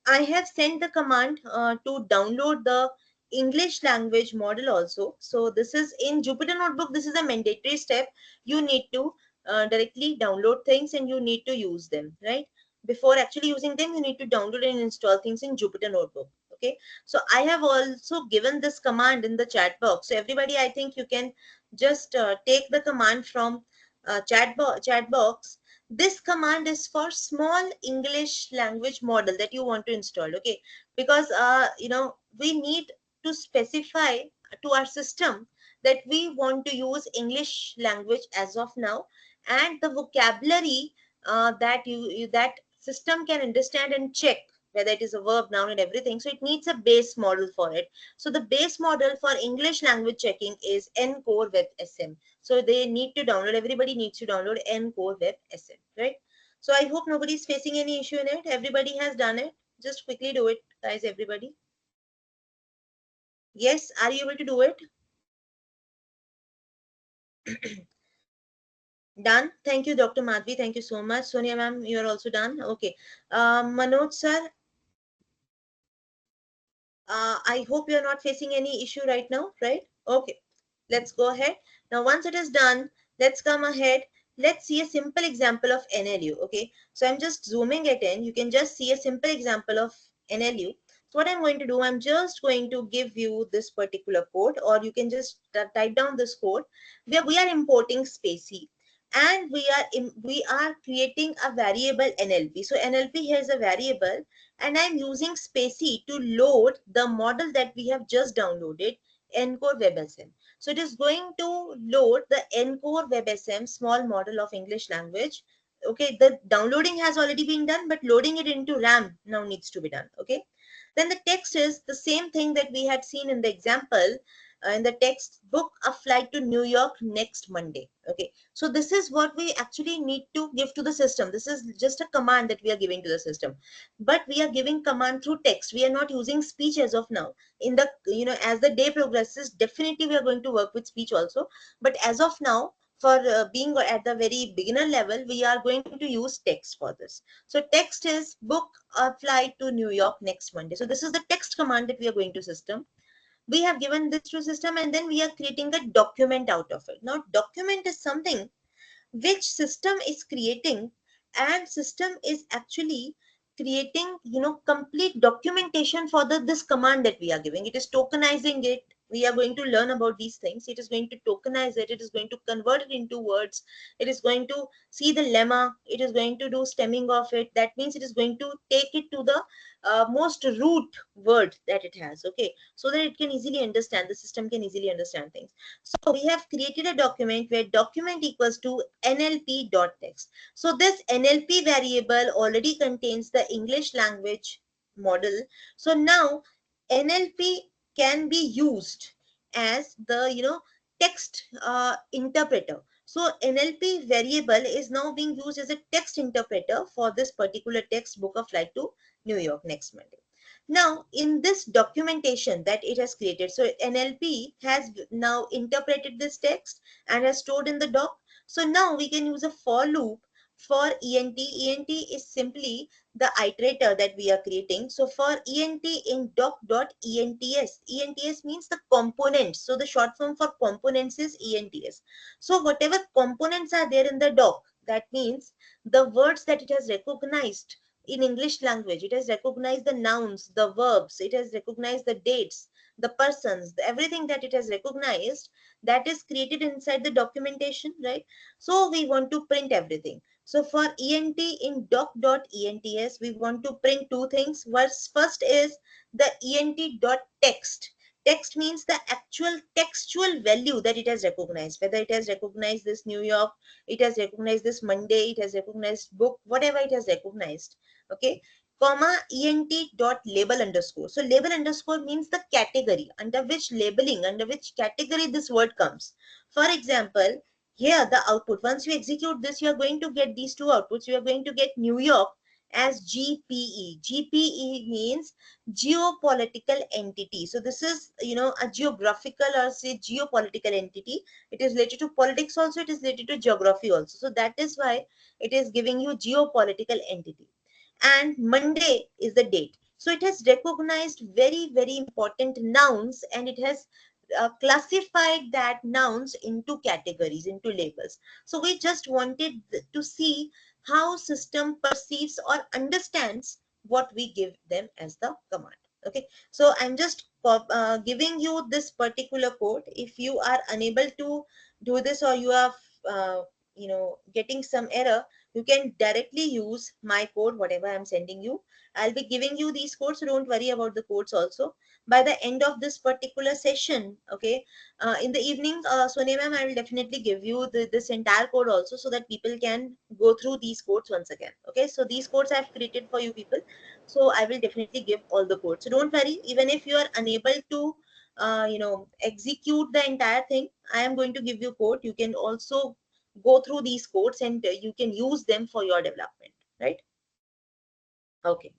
I have sent the command to download the English language model also. So this is in Jupyter Notebook. This is a mandatory step. You need to directly download things and you need to use them, right? Before actually using them, you need to download and install things in Jupyter Notebook. Okay. So I have also given this command in the chat box. So everybody, I think you can just take the command from chat box. This command is for small English language model that you want to install. Okay, because we need to specify to our system that we want to use English language as of now, and the vocabulary that system can understand and check whether it is a verb, noun, and everything. So it needs a base model for it. So the base model for English language checking is Core Web SM. So they need to download, everybody needs to download Core Web SM, right? So I hope nobody is facing any issue in it. Everybody has done it. Just quickly do it, guys, everybody. Yes, are you able to do it? Done. Thank you, Dr. Madhvi. Thank you so much. Sonia ma'am, you are also done. Okay. Manoj sir, I hope you're not facing any issue right now, right? Okay, let's go ahead. Now, once it is done, let's come ahead. Let's see a simple example of NLU. Okay, so I'm just zooming it in. You can just see a simple example of NLU. So what I'm going to do, I'm just going to give you this particular code, or you can just type down this code where we are importing spacey, and we are creating a variable NLP. So NLP here is a variable, and I'm using spacey to load the model that we have just downloaded, Core WebSM. So it is going to load the Core WebSM small model of English language. Okay, the downloading has already been done, but loading it into RAM now needs to be done. Okay, then the text is the same thing that we had seen in the example. In the text, book a flight to New York next Monday. Okay, so this is what we actually need to give to the system. This is just a command that we are giving to the system, but we are giving command through text. We are not using speech as of now. In the, as the day progresses, definitely we are going to work with speech also, but as of now, for being at the very beginner level, we are going to use text for this. So text is book a flight to New York next Monday. So this is the text command that we are going to system. We have given this to system, and then we are creating a document out of it. Now document is something which system is creating, and system is actually creating complete documentation for this command that we are giving. It is tokenizing it, we are going to learn about these things. It is going to tokenize it. It is going to convert it into words. It is going to see the lemma. It is going to do stemming of it. That means it is going to take it to the most root word that it has. Okay, so that it can easily understand. The system can easily understand things. So we have created a document where document equals to NLP.text. So this NLP variable already contains the English language model. So now NLP can be used as the text interpreter. So NLP variable is now being used as a text interpreter for this particular text, book a flight to New York next Monday. Now in this documentation that it has created, so NLP has now interpreted this text and has stored in the doc. So now we can use a for loop for ENT. ENT is simply the iterator that we are creating. So for ENT in doc.ents, ENTS means the components. So the short form for components is ENTS. So whatever components are there in the doc, that means the words that it has recognized in English language, it has recognized the nouns, the verbs, it has recognized the dates, the persons, everything that it has recognized, that is created inside the documentation, right? So we want to print everything. So for ENT in doc.ents, we want to print two things. First is the ENT.text. Text means the actual textual value that it has recognized, whether it has recognized this New York, it has recognized this Monday, it has recognized book, whatever it has recognized. Okay, comma ENT.label underscore. So label underscore means the category under which labeling, under which category this word comes. For example, here the output, once you execute this, you are going to get these two outputs. You are going to get New York as GPE. GPE means geopolitical entity. So this is, a geographical or say geopolitical entity. It is related to politics also, it is related to geography also. So that is why it is giving you geopolitical entity. And Monday is the date. So it has recognized very, very important nouns, and it has classified that nouns into categories, into labels. So we just wanted to see how system perceives or understands what we give them as the command. Okay, so I'm just giving you this particular code. If you are unable to do this, or you are uh, getting some error, you can directly use my code, whatever I'm sending you. I'll be giving you these codes, so don't worry about the codes also. By the end of this particular session, okay, in the evening, Sonia ma'am, I will definitely give you this entire code also, so that people can go through these codes once again. Okay, so these codes I've created for you people, so I will definitely give all the codes. So don't worry, even if you are unable to execute the entire thing, I am going to give you code. You can also go through these codes, and you can use them for your development, right? Okay,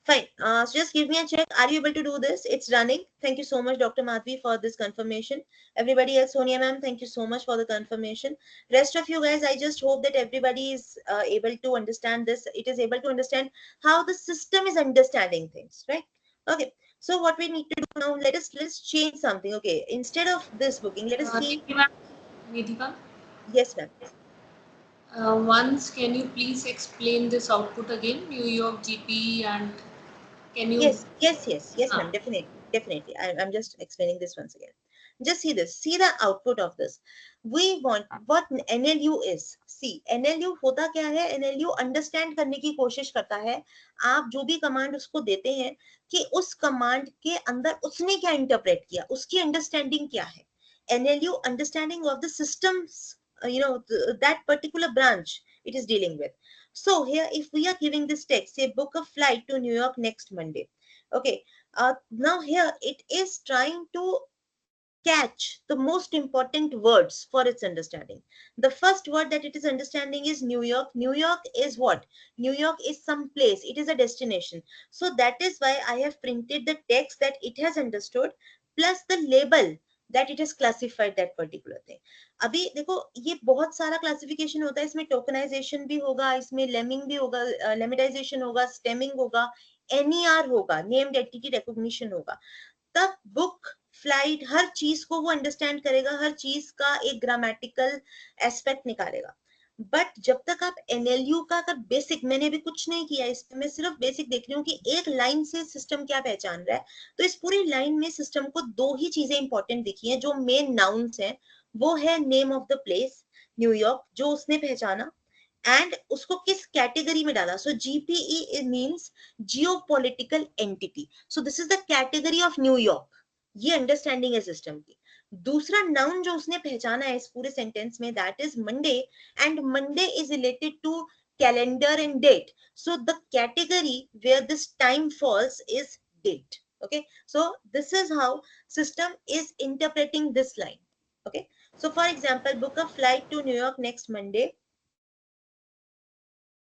fine. So just give me a check. Are you able to do this? It's running. Thank you so much, Dr. Madhvi, for this confirmation. Everybody else, Sonia ma'am, thank you so much for the confirmation. Rest of you guys, I just hope that everybody is able to understand this. It is able to understand how the system is understanding things, right? Okay. So what we need to do now, let's change something. Okay, instead of this booking, let us see. Nidhi ma'am, Nidhika, Yes, ma'am. once can you please explain this output again, New York GP, and can you? Yes, Uh, ma'am. Definitely. I'm just explaining this once again. Just see this. See the output of this. We want what NLU is. See, NLU होता क्या है? NLU understand करने की कोशिश करता है. आप जो भी कमांड उसको देते हैं कि उस कमांड के अंदर उसने क्या इंटरप्रेट किया, उसकी अंडरस्टैंडिंग क्या है. NLU understanding of the systems, that particular branch it is dealing with. So here, if we are giving this text, say book a flight to New York next Monday. Okay. Now here it is trying to catch the most important words for its understanding. The first word that it is understanding is New York. New York is what? New York is some place. It is a destination. So that is why I have printed the text that it has understood plus the label that it has classified that particular thing. अभी देखो ये बहुत सारा classification होता है, इसमें tokenization भी होगा, इसमें लेमिंग भी होगा, लेमिटाइजेशन होगा, स्टेमिंग होगा, NER होगा, नेम्ड एंटिटी रिकॉग्निशन होगा. तब बुक फ्लाइट हर चीज को वो अंडरस्टैंड करेगा, हर चीज का एक ग्रामेटिकल एस्पेक्ट निकालेगा. बट जब तक आप एनएलयू का अगर बेसिक, मैंने भी कुछ नहीं किया इसमें, मैं सिर्फ बेसिक देख रही हूँ कि एक लाइन से सिस्टम क्या पहचान रहा है। तो इस पूरी लाइन में सिस्टम को दो ही चीजें इंपॉर्टेंट दिखी हैं जो मेन नाउन्स हैं, वो है name of the place New York, जो उसने पहचाना, एंड उसको किस कैटेगरी में डाला। So GPE means geo political entity, so this is the category of New York. ये अंडरस्टैंडिंग है सिस्टम की। दूसरा नाउन जो उसने पहचाना है इस पूरे सेंटेंस में, that is Monday, and Monday is related to calendar and date. So the category where this time falls is date. Okay, so this is how system is interpreting this line. Okay, so for example, book a flight to New York next Monday.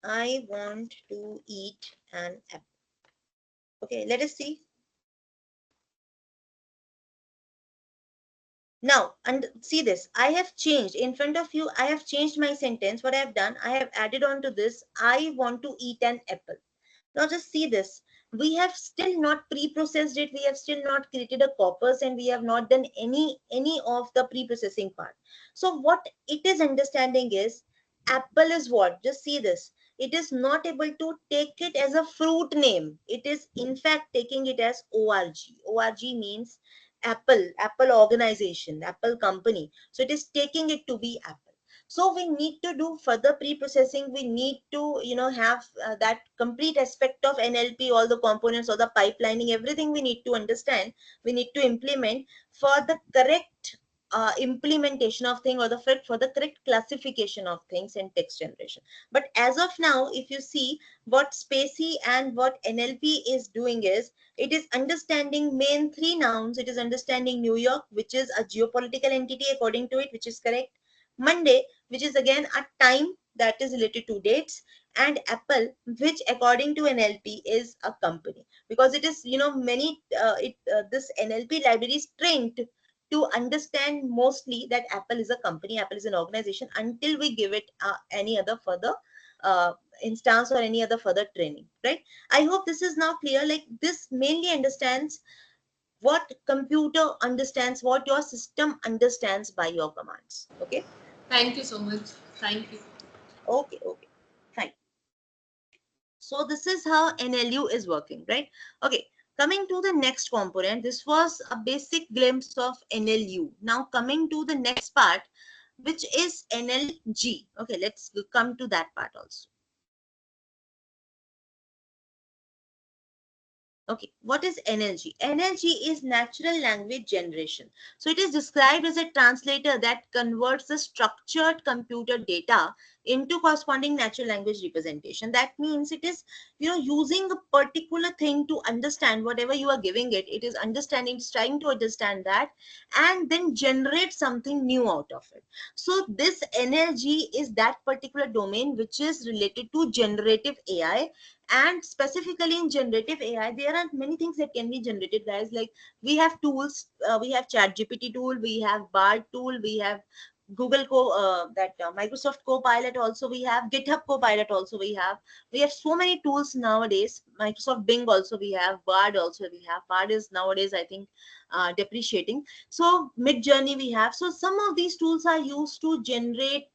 I want to eat an apple. Okay, let us see. Now, and see this, I have changed in front of you. I have changed my sentence. What I have done, I have added on to this, I want to eat an apple. Now just see this. We have still not pre-processed it. We have still not created a corpus, and we have not done any of the pre-processing part. So what it is understanding is apple is what? Just see this. It is not able to take it as a fruit name. It is in fact taking it as org. Org means Apple organization, Apple company. So it is taking it to be Apple. So we need to do further pre-processing. We need to, have that complete aspect of NLP, all the components, all the pipelining, everything we need to understand. We need to implement for the correct implementation of thing, or the for the correct classification of things and text generation. But as of now, if you see what Spacey and what NLP is doing is, it is understanding main three nouns. It is understanding New York, which is a geopolitical entity according to it, which is correct. Monday, which is again a time that is related to dates, and Apple, which according to NLP is a company, because it is, many this NLP library is trained to understand mostly that Apple is a company, Apple is an organization, until we give it any other further uh, instance or any other further training, right? I hope this is now clear. Like, this mainly understands what computer understands, what your system understands by your commands. Okay. Thank you so much. Thank you. Okay, okay, fine. So this is how NLU is working, right? Okay, coming to the next component, this was a basic glimpse of NLU. Now coming to the next part, which is NLG. Okay, let's come to that part also. Okay, what is NLG? NLG is natural language generation. So it is described as a translator that converts the structured computer data into corresponding natural language representation. That means it is, using a particular thing to understand whatever you are giving it. It is understanding, it's trying to understand that, and then generate something new out of it. So this NLG is that particular domain which is related to generative AI. And specifically in generative AI, there are many things that can be generated, guys. Like, we have tools, we have chat GPT tool, we have bard tool, we have Microsoft Copilot also, we have GitHub Copilot also, we have so many tools nowadays. Microsoft Bing also we have, bard also we have. Bard is nowadays, I think, depreciating. So Mid Journey we have. So some of these tools are used to generate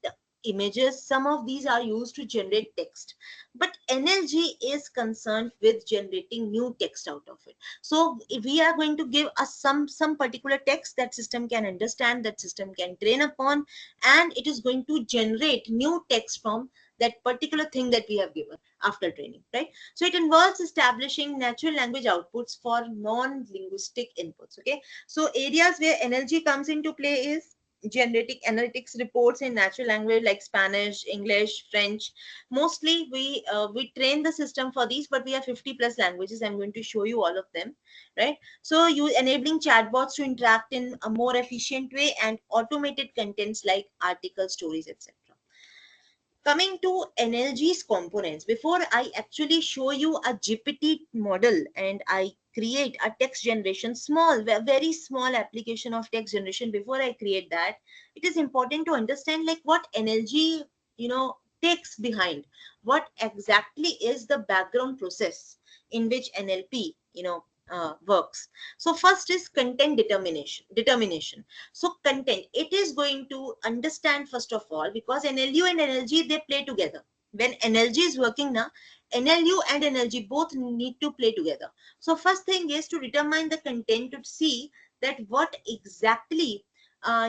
images, some of these are used to generate text, but NLG is concerned with generating new text out of it. So if we are going to give us some particular text that system can understand, that system can train upon, and it is going to generate new text from that particular thing that we have given after training, right? So it involves establishing natural language outputs for non-linguistic inputs. Okay, so areas where NLG comes into play is generating analytics reports in natural language like Spanish, English, French. Mostly we train the system for these, but we have 50 plus languages. I'm going to show you all of them, right? So you enabling chatbots to interact in a more efficient way, and automated contents like articles, stories, etc. Coming to NLG's components, before I actually show you a GPT model and I create a text generation, very small application of text generation, before I create that, it is important to understand like what NLG, takes behind, what exactly is the background process in which NLP, works. So first is content determination. So content, it is going to understand first of all, because NLU and NLG, they play together. When NLG is working now, NLU and NLG both need to play together. So first thing is to determine the content, to see that what exactly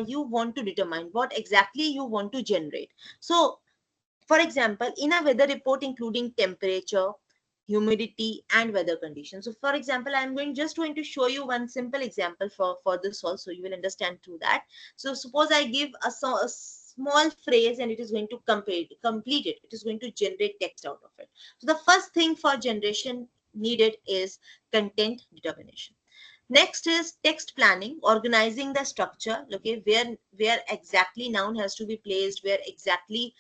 you want to determine, what exactly you want to generate. So for example, in a weather report including temperature, humidity, and weather conditions. So for example, I'm going to show you one simple example for this also. You will understand through that. So suppose I give a small phrase and it is going to complete it. It is going to generate text out of it. So the first thing for generation needed is content determination. Next is text planning, organizing the structure. Okay, where exactly noun has to be placed, where exactly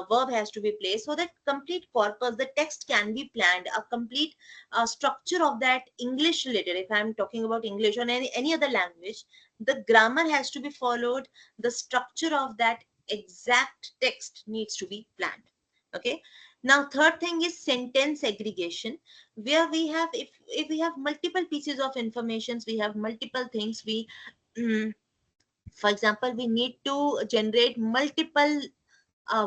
verb has to be placed, so that complete corpus, the text can be planned. A complete structure of that English related. If I'm talking about English or any other language, the grammar has to be followed. The structure of that exact text needs to be planned. Okay. Now, third thing is sentence aggregation, where we have, if we have multiple pieces of informations, we have multiple things, we mm, for example, we need to generate multiple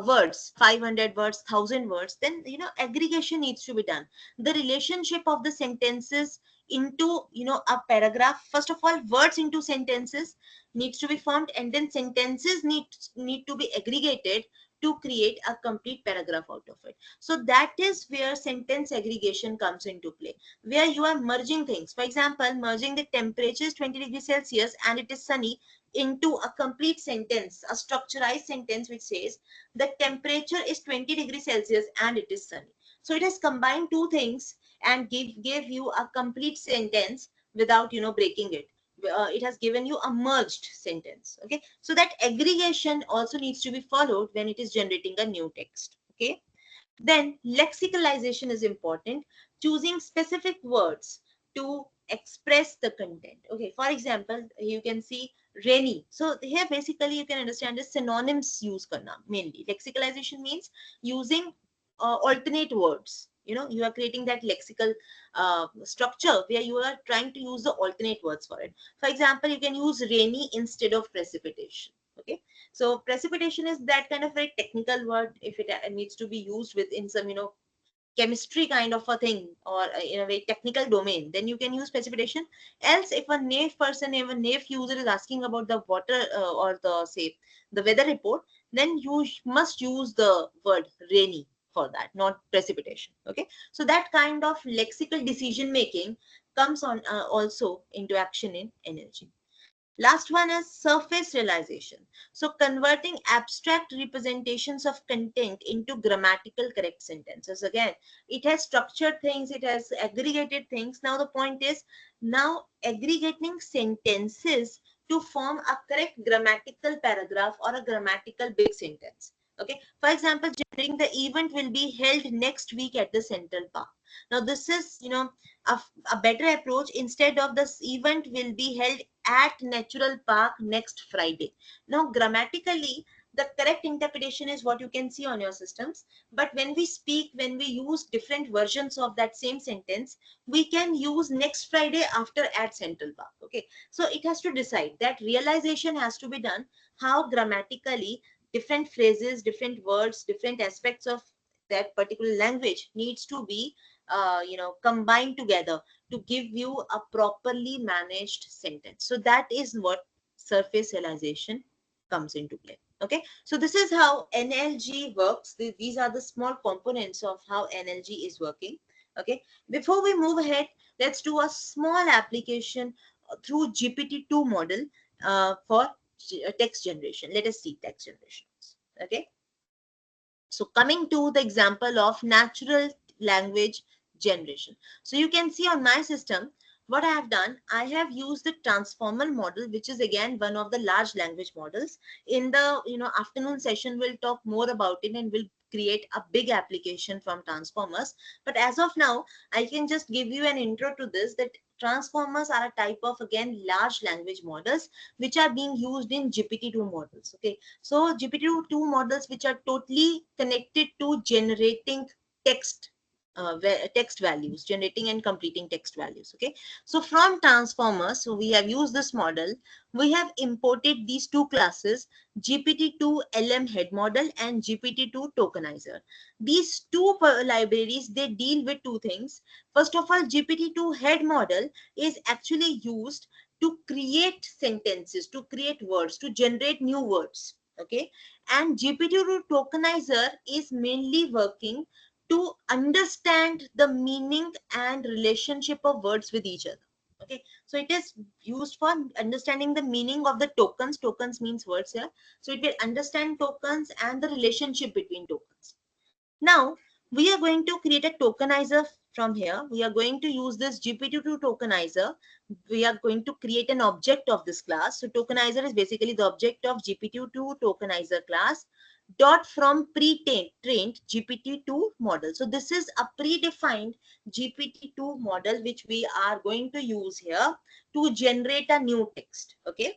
words, 500 words, 1000 words, then aggregation needs to be done. The relationship of the sentences into a paragraph, first of all words into sentences needs to be formed, and then sentences need to be aggregated to create a complete paragraph out of it. So that is where sentence aggregation comes into play, where you are merging things. For example, merging the temperature is 20 degrees Celsius and it is sunny into a complete sentence, a structurized sentence which says the temperature is 20 degrees Celsius and it is sunny. So it has combined two things and gave you a complete sentence without breaking it. It has given you a merged sentence. Okay, so that aggregation also needs to be followed when it is generating a new text. Okay, then lexicalization is important, choosing specific words to express the content. Okay, for example, you can see rainy. So here basically you can understand the synonyms use karna mainly. Lexicalization means using alternate words. You are creating that lexical structure where you are trying to use the alternate words for it. For example, you can use rainy instead of precipitation. Okay, so precipitation is that kind of very technical word. If it needs to be used within some chemistry kind of a thing, or in a very technical domain, then you can use precipitation. Else, if a naive person, if a naive user is asking about the water or the say the weather report, then you must use the word rainy for that, not precipitation. Okay, so that kind of lexical decision making comes on also into action in energy. Last one is surface realization. So converting abstract representations of content into grammatical correct sentences. Again, it has structured things, it has aggregated things. Now the point is now aggregating sentences to form a correct grammatical paragraph or a grammatical big sentence. Okay. For example, generating the event will be held next week at the Central Park. Now this is, a better approach. Instead of this event will be held at Natural Park next Friday. Now, grammatically, the correct interpretation is what you can see on your systems. But when we speak, when we use different versions of that same sentence, we can use next Friday after at Central Park. Okay. So it has to decide that realization has to be done how grammatically different phrases, different words, different aspects of that particular language needs to be combined together to give you a properly managed sentence. So that is what surface realization comes into play. Okay, so this is how NLG works. These are the small components of how NLG is working. Okay, before we move ahead, let's do a small application through GPT-2 model for text generation. Let us see text generation. Okay, so coming to the example of natural language generation. So you can see on my system, what I have done, I have used the transformer model, which is again one of the large language models. In the afternoon session, we'll talk more about it and we'll create a big application from transformers. But as of now, I can just give you an intro to this, that transformers are a type of again large language models which are being used in GPT-2 models. Okay, so GPT-2 models which are totally connected to generating text text values, generating and completing text values. Okay, so from transformers, so we have used this model. We have imported these two classes, GPT-2 LM head model and GPT-2 tokenizer. These two libraries, they deal with two things. First of all, GPT-2 head model is actually used to create sentences, to create words, to generate new words. Okay, and GPT-2 tokenizer is mainly working to understand the meaning and relationship of words with each other. Okay, so it is used for understanding the meaning of the tokens. Tokens means words here. So it will understand tokens and the relationship between tokens. Now we are going to create a tokenizer from here. We are going to use this GPT-2 tokenizer. We are going to create an object of this class. So tokenizer is basically the object of GPT-2 tokenizer class dot from pre-trained GPT-2 model. So this is a predefined GPT-2 model which we are going to use here to generate a new text. Okay,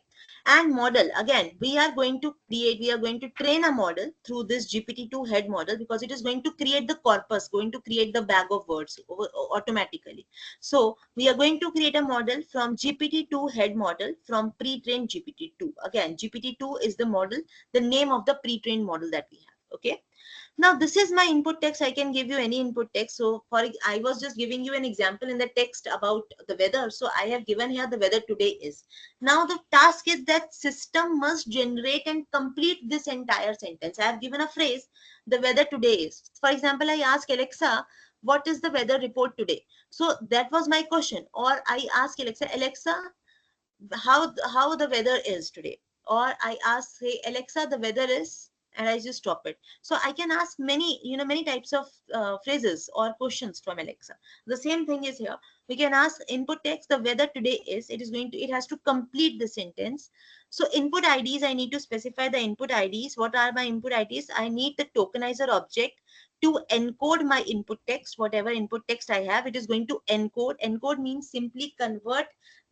and model, again we are going to create, we are going to train a model through this GPT-2 head model, because it is going to create the corpus, going to create the bag of words automatically. So we are going to create a model from GPT-2 head model from pre-trained GPT-2. Again, GPT-2 is the model, the name of the pre-trained model that we have. Okay, now this is my input text. I can give you any input text. So for I was just giving you an example in the text about the weather. So I have given here the weather today is. Now the task is that system must generate and complete this entire sentence. I have given a phrase, the weather today is. For example, I ask Alexa, what is the weather report today? So that was my question. Or I ask Alexa, Alexa, how the weather is today. Or I ask, say, Alexa, the weather is, and I just stop it. So I can ask many, many types of phrases or questions from Alexa. The same thing is here. We can ask input text, the weather today is. It is going to, it has to complete the sentence. So input IDs, I need to specify the input IDs. What are my input IDs? I need the tokenizer object to encode my input text. Whatever input text I have, it is going to encode. Encode means simply convert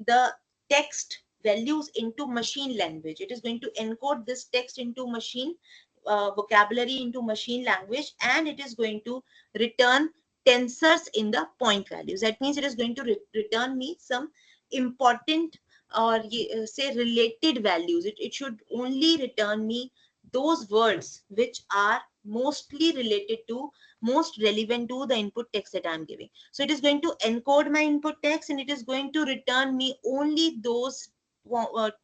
the text values into machine language. It is going to encode this text into machine vocabulary, into machine language, and it is going to return tensors in the point values. That means it is going to return me some important or say related values. It should only return me those words which are mostly related to, most relevant to the input text that I'm giving. So it is going to encode my input text, and it is going to return me only those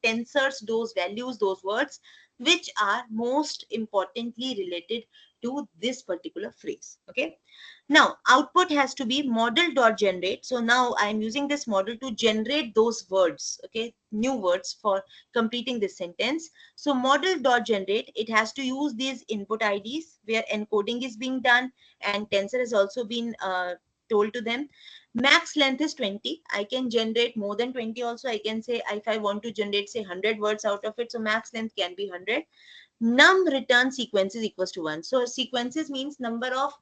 tensors, those values, those words which are most importantly related to this particular phrase. Okay, now output has to be model.generate. So now I am using this model to generate those words, okay, new words for completing this sentence. So model.generate, it has to use these input IDs where encoding is being done and tensor has also been told to them. Max length is 20. I can generate more than 20 also. I can say if I want to generate say 100 words out of it, so max length can be 100. Num return sequences equals to 1. So sequences means number of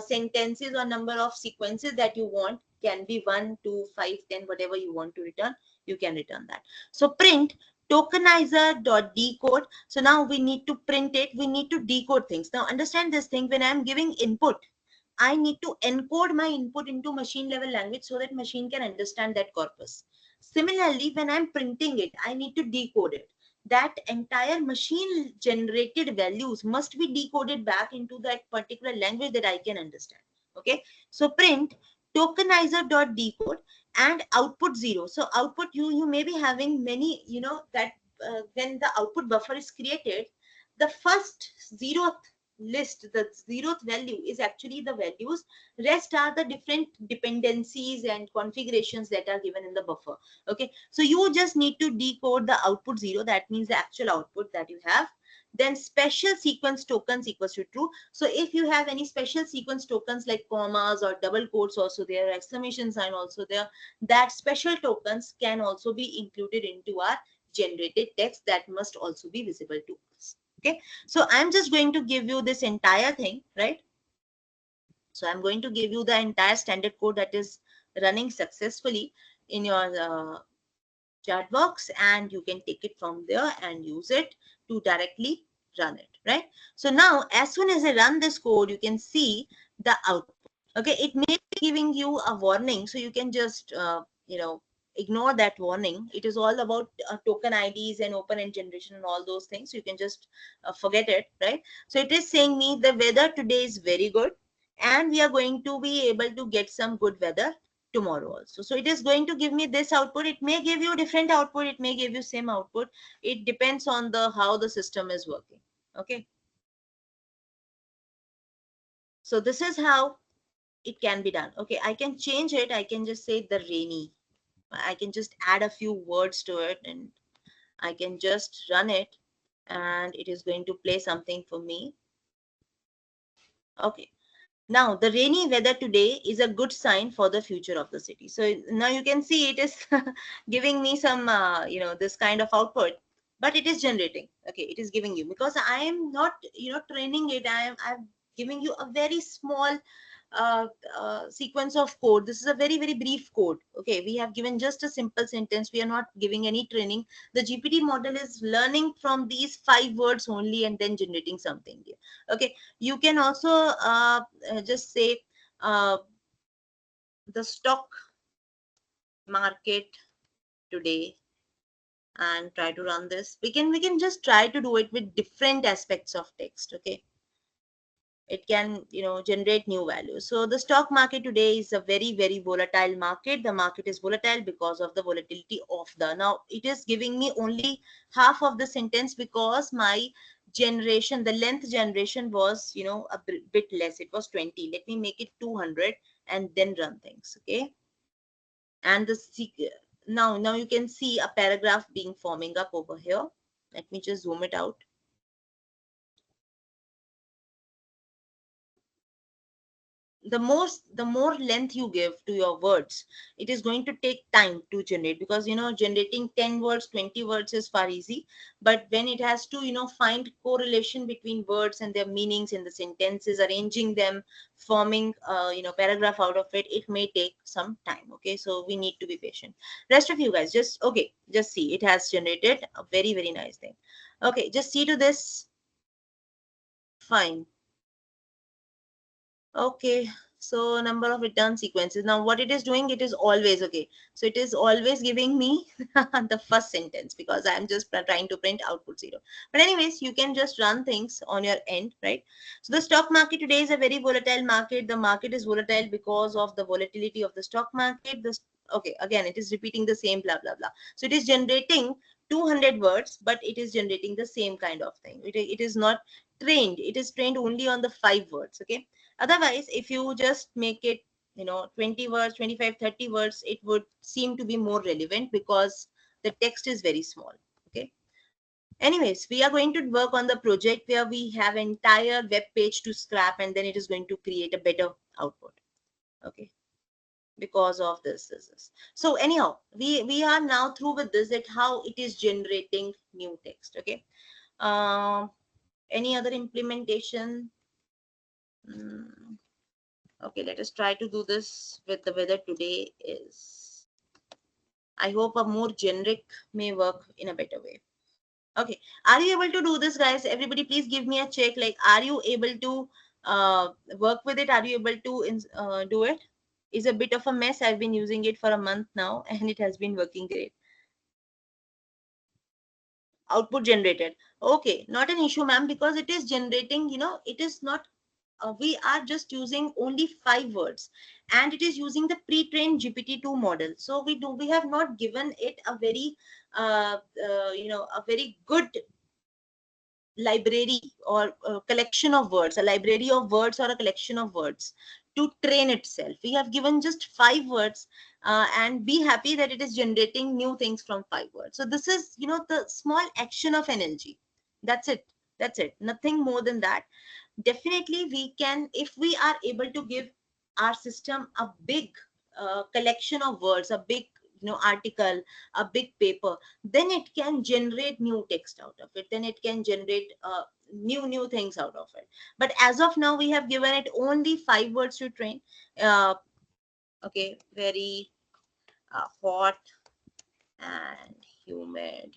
sentences or number of sequences that you want can be 1, 2, 5, 10, whatever you want to return, you can return that. So print tokenizer dot decode. So now we need to print it. We need to decode things. Now understand this thing, when I'm giving input, I need to encode my input into machine level language so that machine can understand that corpus. Similarly, when I'm printing it, I need to decode it. That entire machine generated values must be decoded back into that particular language that I can understand. Okay, so print tokenizer.decode and output 0. So output, you may be having many, that when the output buffer is created, the first zeroth list, the zeroth value is actually the values. Rest are the different dependencies and configurations that are given in the buffer. Okay, so you just need to decode the output 0. That means the actual output that you have. Then special sequence tokens equals to true. So if you have any special sequence tokens like commas or double quotes also there, exclamation sign also there, that special tokens can also be included into our generated text that must also be visible to us. Okay, so I'm just going to give you this entire thing, right? So I'm going to give you the entire standard code that is running successfully in your chat box, and you can take it from there and use it to directly run it, right? So now as soon as I run this code, you can see the output. Okay, it may be giving you a warning, so you can just ignore that warning. It is all about token IDs and open end generation and all those things. So you can just forget it, right? So it is saying me the weather today is very good, and we are going to be able to get some good weather tomorrow also. So it is going to give me this output. It may give you different output, it may give you same output. It depends on the how the system is working. Okay, so this is how it can be done. Okay, I can change it. I can just say the rainy. I can just add a few words to it, and I can just run it, and it is going to play something for me. Okay, now the rainy weather today is a good sign for the future of the city. So now you can see it is giving me some this kind of output, but it is generating. Okay, it is giving you, because I am not training it. I'm giving you a very small uh, sequence of code. This is a very, very brief code. Okay, we have given just a simple sentence. We are not giving any training. The GPT model is learning from these 5 words only and then generating something. Okay, you can also just say uh, the stock market today and try to run this. We can just try to do it with different aspects of text. Okay, it can generate new values. So the stock market today is a very, very volatile market. The market is volatile because of the volatility of the, now it is giving me only half of the sentence, because my generation, the length generation was a bit less. It was 20. Let me make it 200 and then run things. Okay, and now you can see a paragraph being forming up over here. Let me just zoom it out. The more length you give to your words, it is going to take time to generate, because generating 10 words, 20 words is far easy. But when it has to find correlation between words and their meanings in the sentences, arranging them, forming paragraph out of it, it may take some time. Okay, so we need to be patient. Rest of you guys, just see, it has generated a very, very nice thing. Okay, just see to this. Fine. Okay, so number of return sequences. Now what it is doing, it is always okay. So it is always giving me the first sentence, because I'm just trying to print output 0. But anyways, you can just run things on your end, right? So the stock market today is a very volatile market. The market is volatile because of the volatility of the stock market. Okay, again, it is repeating the same blah, blah, blah. So it is generating 200 words, but it is generating the same kind of thing. It is not trained. It is trained only on the 5 words. Okay, otherwise, if you just make it 20 words, 25, 30 words, it would seem to be more relevant, because the text is very small. Okay, anyways, we are going to work on the project where we have entire web page to scrap, and then it is going to create a better output. Okay, because of this. So anyhow, we are now through with this, that how it is generating new text. Okay, any other implementation? Hmm. Okay, let us try to do this with the weather today is. I hope a more generic may work in a better way. Okay, are you able to do this, guys? Everybody, please give me a check. Like, are you able to work with it? Are you able to do it? It's a bit of a mess. I've been using it for a month now, and it has been working great. Output generated. Okay, not an issue, ma'am, because it is generating. It is not we are just using only 5 words, and it is using the pre-trained GPT-2 model. So we have not given it a very a very good library, or a collection of words, a library of words, or a collection of words to train itself. We have given just 5 words, and be happy that it is generating new things from 5 words. So this is the small action of NLG. That's it, nothing more than that. Definitely we can, if we are able to give our system a big collection of words, a big article, a big paper, then it can generate new text out of it, then it can generate new things out of it. But as of now, we have given it only 5 words to train. uh, okay, very hot and humid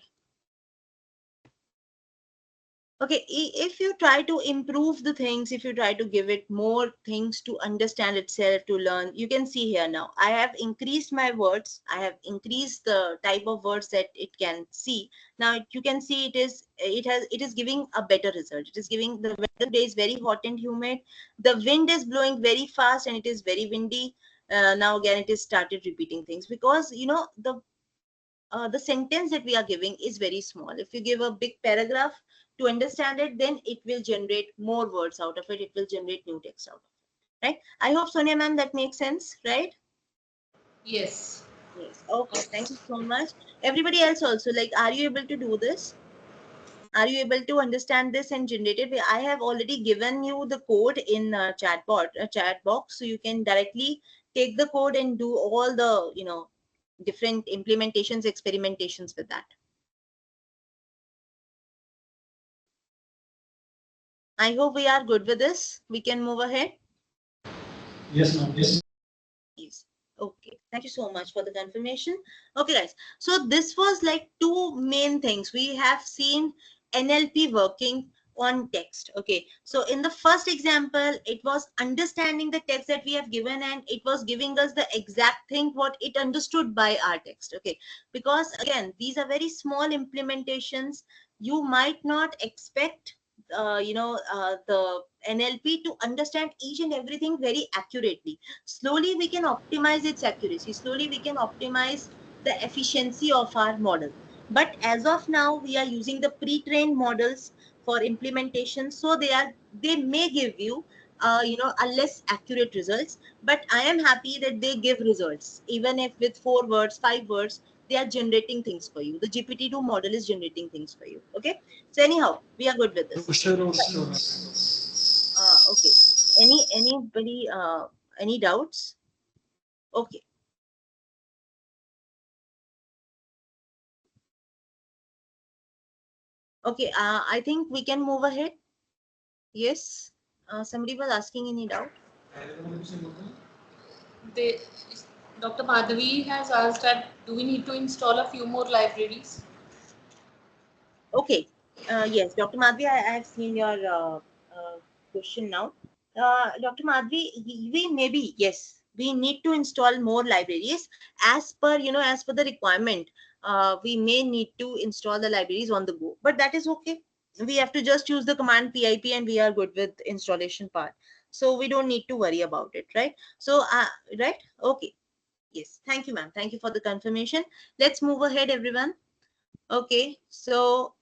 Okay, if you try to improve the things, if you try to give it more things to understand itself, to learn, you can see here now I have increased my words, I have increased the type of words that it can see. Now you can see it is giving a better result. It is giving, the weather today is very hot and humid, the wind is blowing very fast and it is very windy. Now again it is started repeating things, because the sentence that we are giving is very small. If you give a big paragraph to understand it, then it will generate more words out of it. It will generate new text out of it. Right? I hope, Sonia ma'am, that makes sense, right? Yes. Yes. Okay. Thank you so much. Everybody else also, like, are you able to do this? Are you able to understand this and generate it? I have already given you the code in chat box, so you can directly take the code and do all the different implementations, experimentations with that. I hope we are good with this. We can move ahead. Yes, ma'am. Yes. Okay. Thank you so much for the confirmation. Okay, guys. So this was like two main things. We have seen NLP working on text. Okay. So in the first example, it was understanding the text that we have given, and it was giving us the exact thing what it understood by our text. Okay. Because again, these are very small implementations. You might not expect the NLP to understand each and everything very accurately. Slowly we can optimize its accuracy, slowly we can optimize the efficiency of our model. But as of now we are using the pre-trained models for implementation, so they may give you a less accurate results, but I am happy that they give results. Even if with 4 words, 5 words, they are generating things for you. The GPT-2 model is generating things for you. Okay, so anyhow, we are good with this. Sure, Right. sure. Okay, anybody any doubts? Okay. Okay, I think we can move ahead. Yes. Somebody was asking any doubt. They, Dr. Madhavi has asked that do we need to install a few more libraries? Okay. Yes, Dr. Madhvi, I have seen your question now. Dr. Madhvi, we maybe, yes, we need to install more libraries as per, as per the requirement. We may need to install the libraries on the go, but that is okay. We have to just use the command pip and we are good with installation part. So we don't need to worry about it, right? So, right? Okay. Yes. Thank you, ma'am. Thank you for the confirmation. Let's move ahead, everyone. Okay. So,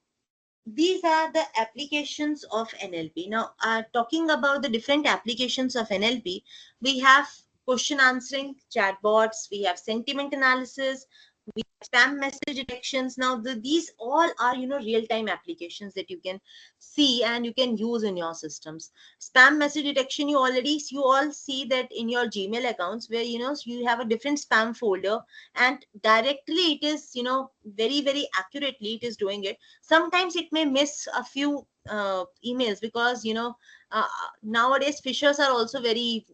these are the applications of NLP. Now, talking about the different applications of NLP, we have question answering, chatbots, we have sentiment analysis, we have spam message detections. Now, these all are, real-time applications that you can see and you can use in your systems. Spam message detection, you all see that in your Gmail accounts where, you have a different spam folder, and directly it is, very, very accurately it is doing it. Sometimes it may miss a few emails, because nowadays fishers are also very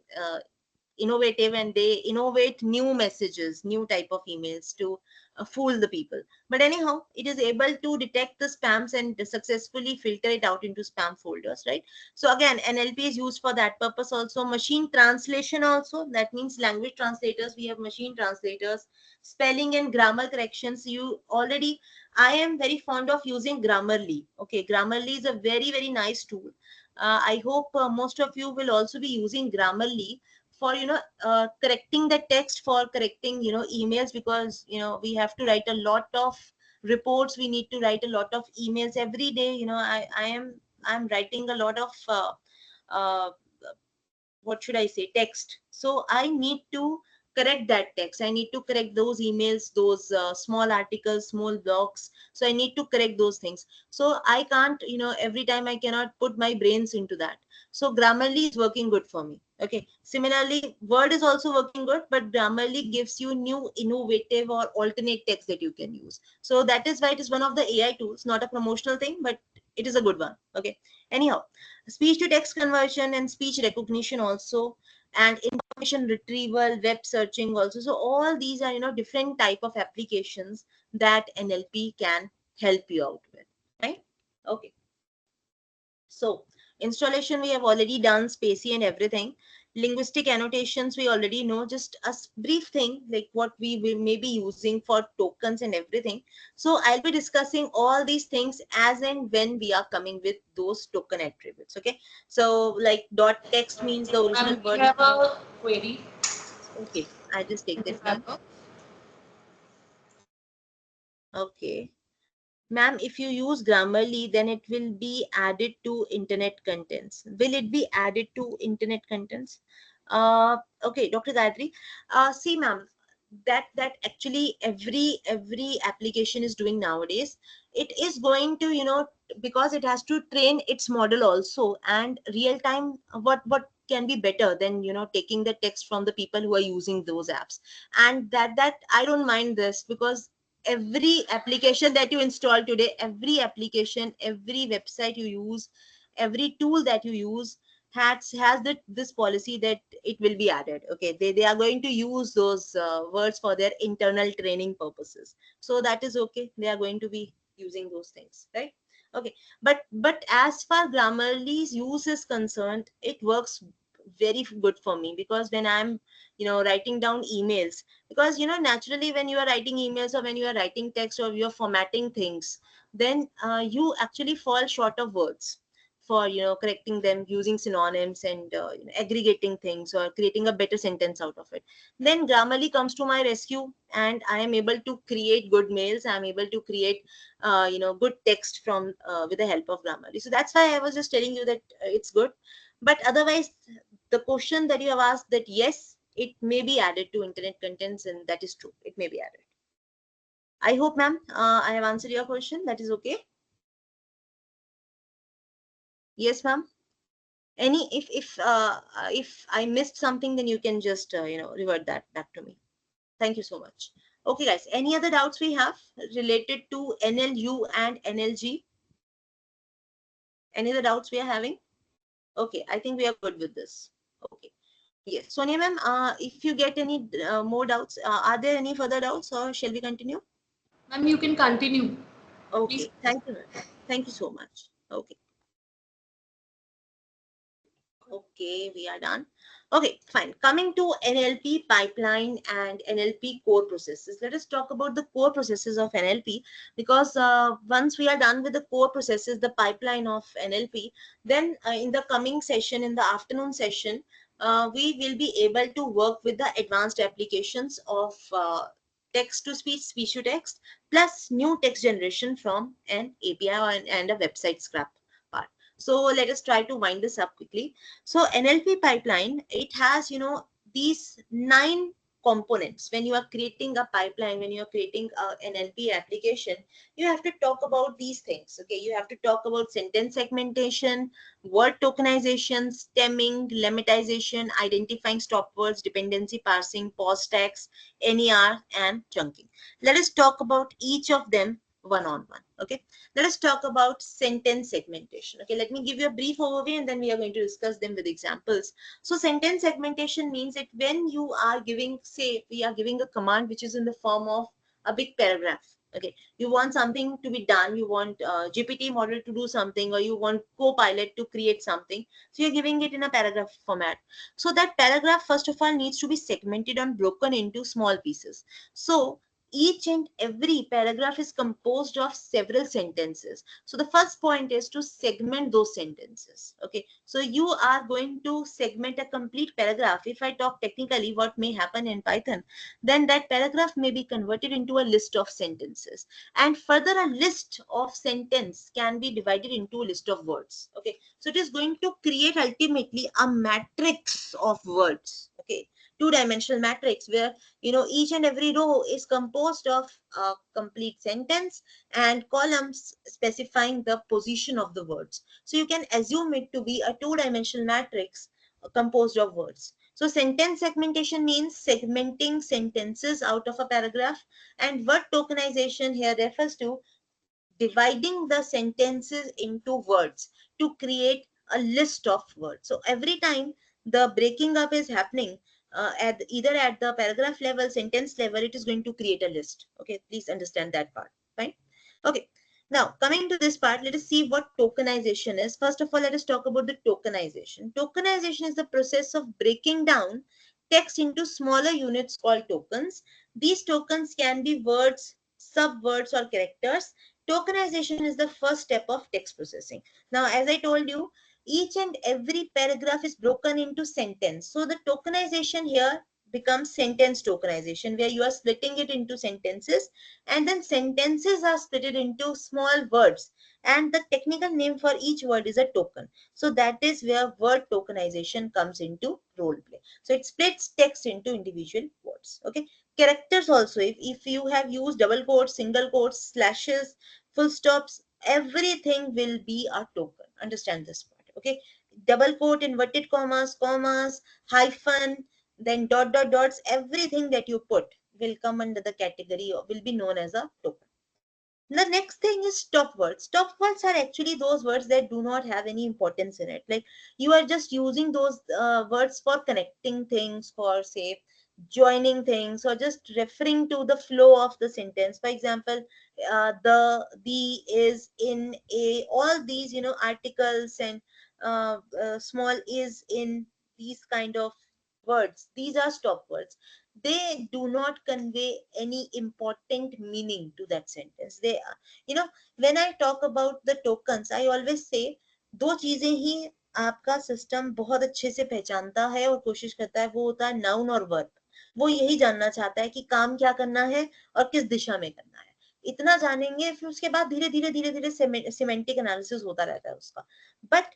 innovative, and they innovate new messages, new type of emails to fool the people. But anyhow, it is able to detect the spams and successfully filter it out into spam folders, right? So again, NLP is used for that purpose. Also machine translation, also that means language translators, we have machine translators. Spelling and grammar corrections, you already, I am very fond of using Grammarly. Okay, Grammarly is a very, very nice tool. I hope most of you will also be using Grammarly for correcting the text, for correcting emails, because we have to write a lot of reports, we need to write a lot of emails every day. I'm writing a lot of uh, what should I say, text. So I need to correct that text. I need to correct those emails, those small articles, small blogs. So I need to correct those things. So I can't, every time I cannot put my brains into that. So Grammarly is working good for me. Okay. Similarly, Word is also working good, but Grammarly gives you new innovative or alternate text that you can use. So that is why it is one of the AI tools, not a promotional thing, but it is a good one. Okay. Anyhow, speech to text conversion and speech recognition also, and information retrieval, web searching also. So all these are different type of applications that NLP can help you out with, right? Okay. So installation we have already done, spacey and everything. Linguistic annotations we already know, just a brief thing like what we may be using for tokens and everything. So I'll be discussing all these things as and when we are coming with those token attributes. Okay, so like dot text means the original We word. have a query. Okay, I just take that, ma'am. Developer. Okay. Ma'am, if you use Grammarly, then it will be added to internet contents. Will it be added to internet contents? Okay, Dr. Gayatri. See, ma'am, that actually every application is doing nowadays. It is going to, because it has to train its model also, and real time. What can be better than taking the text from the people who are using those apps, and that I don't mind this, because every application that you install today, every application, every website you use, every tool that you use has this policy that it will be added. Okay, they are going to use those words for their internal training purposes, so that is okay, they are going to be using those things, right? Okay, but as far Grammarly's use is concerned, it works very good for me, because when I'm writing down emails, because naturally when you are writing emails, or when you are writing text, or you're formatting things, then you actually fall short of words for correcting them using synonyms, and aggregating things or creating a better sentence out of it. Then Grammarly comes to my rescue, and I am able to create good mails. I'm able to create good text from with the help of Grammarly. So that's why I was just telling you that it's good. But otherwise, the question that you have asked, that yes, it may be added to internet contents, and that is true, it may be added. I hope, ma'am, I have answered your question. That is okay. Yes, ma'am. Any, if I missed something, then you can just revert that back to me. Thank you so much. Okay, guys, any other doubts we have related to NLU and NLG? Any other doubts we are having? Okay, I think we are good with this. Okay. Yes, Sonia ma'am, if you get any more doubts, are there any further doubts, or shall we continue? Ma'am, you can continue. Please. Okay, thank you, ma'am. Thank you so much. Okay. Okay, we are done. Okay, fine. Coming to NLP pipeline and NLP core processes. Let us talk about the core processes of NLP, because once we are done with the core processes, the pipeline of NLP, then in the coming session, in the afternoon session, we will be able to work with the advanced applications of text to speech, speech to text, plus new text generation from an API and a website scrap part. So let us try to wind this up quickly. So NLP pipeline, it has, these 9 components. When you are creating a pipeline, when you are creating an NLP application, you have to talk about these things. Okay, you have to talk about sentence segmentation, word tokenization, stemming, lemmatization, identifying stop words, dependency parsing, pause tags, NER, and chunking. Let us talk about each of them one on one. Okay, let us talk about sentence segmentation. Okay, let me give you a brief overview, and then we are going to discuss them with examples. So sentence segmentation means that when you are giving, say, we are giving a command which is in the form of a big paragraph. Okay, you want something to be done, you want GPT model to do something, or you want Copilot to create something. So you're giving it in a paragraph format. So that paragraph, first of all, needs to be segmented and broken into small pieces. So each and every paragraph is composed of several sentences. So the first point is to segment those sentences. Okay, so you are going to segment a complete paragraph. If I talk technically what may happen in Python, then that paragraph may be converted into a list of sentences, and further a list of sentence can be divided into a list of words. Okay, so it is going to create ultimately a matrix of words. Okay, two-dimensional matrix, where each and every row is composed of a complete sentence and columns specifying the position of the words. So you can assume it to be a two-dimensional matrix composed of words. So sentence segmentation means segmenting sentences out of a paragraph, and word tokenization here refers to dividing the sentences into words to create a list of words. So every time the breaking up is happening, at either at the paragraph level, sentence level, it is going to create a list. Okay, please understand that part. Fine. Okay. Now, coming to this part, let us see what tokenization is. First of all, let us talk about the tokenization. Tokenization is the process of breaking down text into smaller units called tokens. These tokens can be words, subwords, or characters. Tokenization is the first step of text processing. Now, as I told you, each and every paragraph is broken into sentence. So the tokenization here becomes sentence tokenization, where you are splitting it into sentences, and then sentences are split into small words, and the technical name for each word is a token. So that is where word tokenization comes into role play. So it splits text into individual words. Okay. Characters also, if you have used double quotes, single quotes, slashes, full stops, everything will be a token. Understand this part. Okay. Double quote, inverted commas, commas, hyphen, then dots, everything that you put will come under the category or will be known as a token. The next thing is stop words. Stop words are actually those words that do not have any importance in it. Like you are just using those words for connecting things, for say joining things, or just referring to the flow of the sentence. For example, the, is, in, a, all these, articles and small is, in, these kind of words. These are stop words. They do not convey any important meaning to that sentence. They you know when I talk about the tokens, I always say दो चीजें ही आपका system बहुत अच्छे से पहचानता है और कोशिश करता है, वो होता है नाउन और वर्ब. वो यही जानना चाहता है कि काम क्या करना है और किस दिशा में करना है. इतना जानेंगे, फिर उसके बाद धीरे धीरे धीरे धीरे सिमेंटिक एनालिसिस होता रहता है उसका. But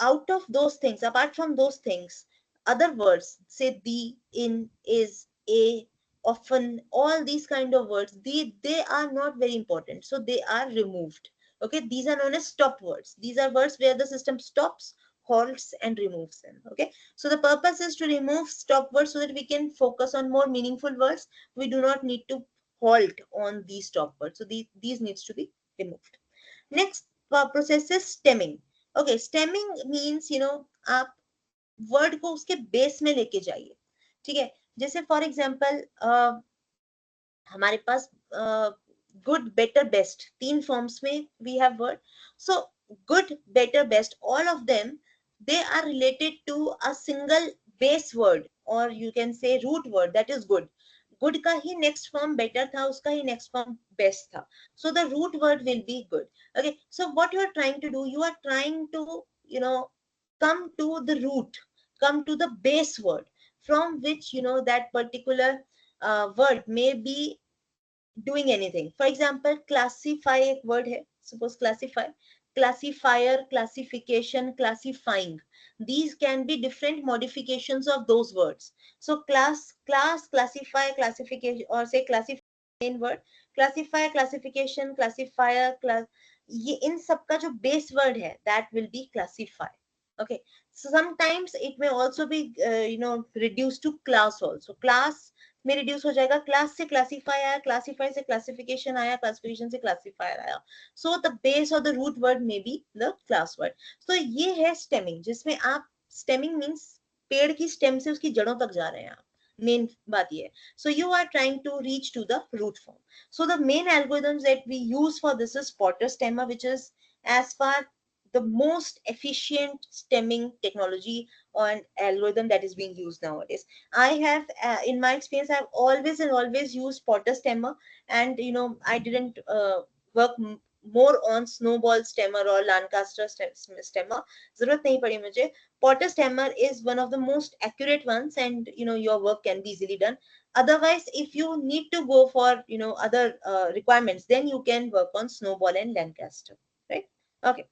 out of those things, apart from those things, other words, say the, in, is, a, often, all these kind of words, they are not very important, so they are removed. Okay, these are known as stop words. These are words where the system stops, halts, and removes them. Okay, so the purpose is to remove stop words so that we can focus on more meaningful words. We do not need to halt on these stop words, so these needs to be removed. Next process is stemming. Okay, stemming means आप word को उसके base में लेके जाइए. ठीक है, जैसे for example हमारे पास गुड, बेटर, बेस्ट, तीन फॉर्म्स में we have word. So good, better, best, all of them, they are related to a single base word, और you can say root word, that is good. Good का ही next form better था, उसका ही next form best था. So the root word will be good. Okay, so what you are trying to do, you are trying to come to the root, come to the base word from which that particular word may be doing anything. For example, classify एक word है, suppose classify, classifier, classification, classifying, these can be different modifications of those words. So class, classify, classification, or say classify, main word, classify, classification, classifier, class, ये इन सब का जो base word है, that will be classify. Okay, so sometimes it may also be reduced to class also. Class में reduce हो जाएगा, class से classify आया, क्लासीफाई से क्लासिफिकेशन आया, क्लासिफिकेशन से क्लासीफायर आया. सो द बेस और द रूट वर्ड में बी द क्लास वर्ड. तो ये है स्टेमिंग, जिसमें आप, स्टेमिंग मींस पेड़ की स्टेम से उसकी जड़ों तक जा रहे हैं आप. मेन बात ये है. So you are trying to reach to the root form. So the main algorithms that we use for this is Potter stemmer, which is as far the most efficient stemming technology and algorithm that is being used nowadays. I have, in my experience, I've always and always used Potter stemmer, and I didn't work more on snowball stemmer or Lancaster stemmer. जरूरत नहीं पड़ी मुझे. Potter stemmer is one of the most accurate ones, and your work can be easily done. Otherwise, if you need to go for other requirements, then you can work on snowball and Lancaster, right? Okay.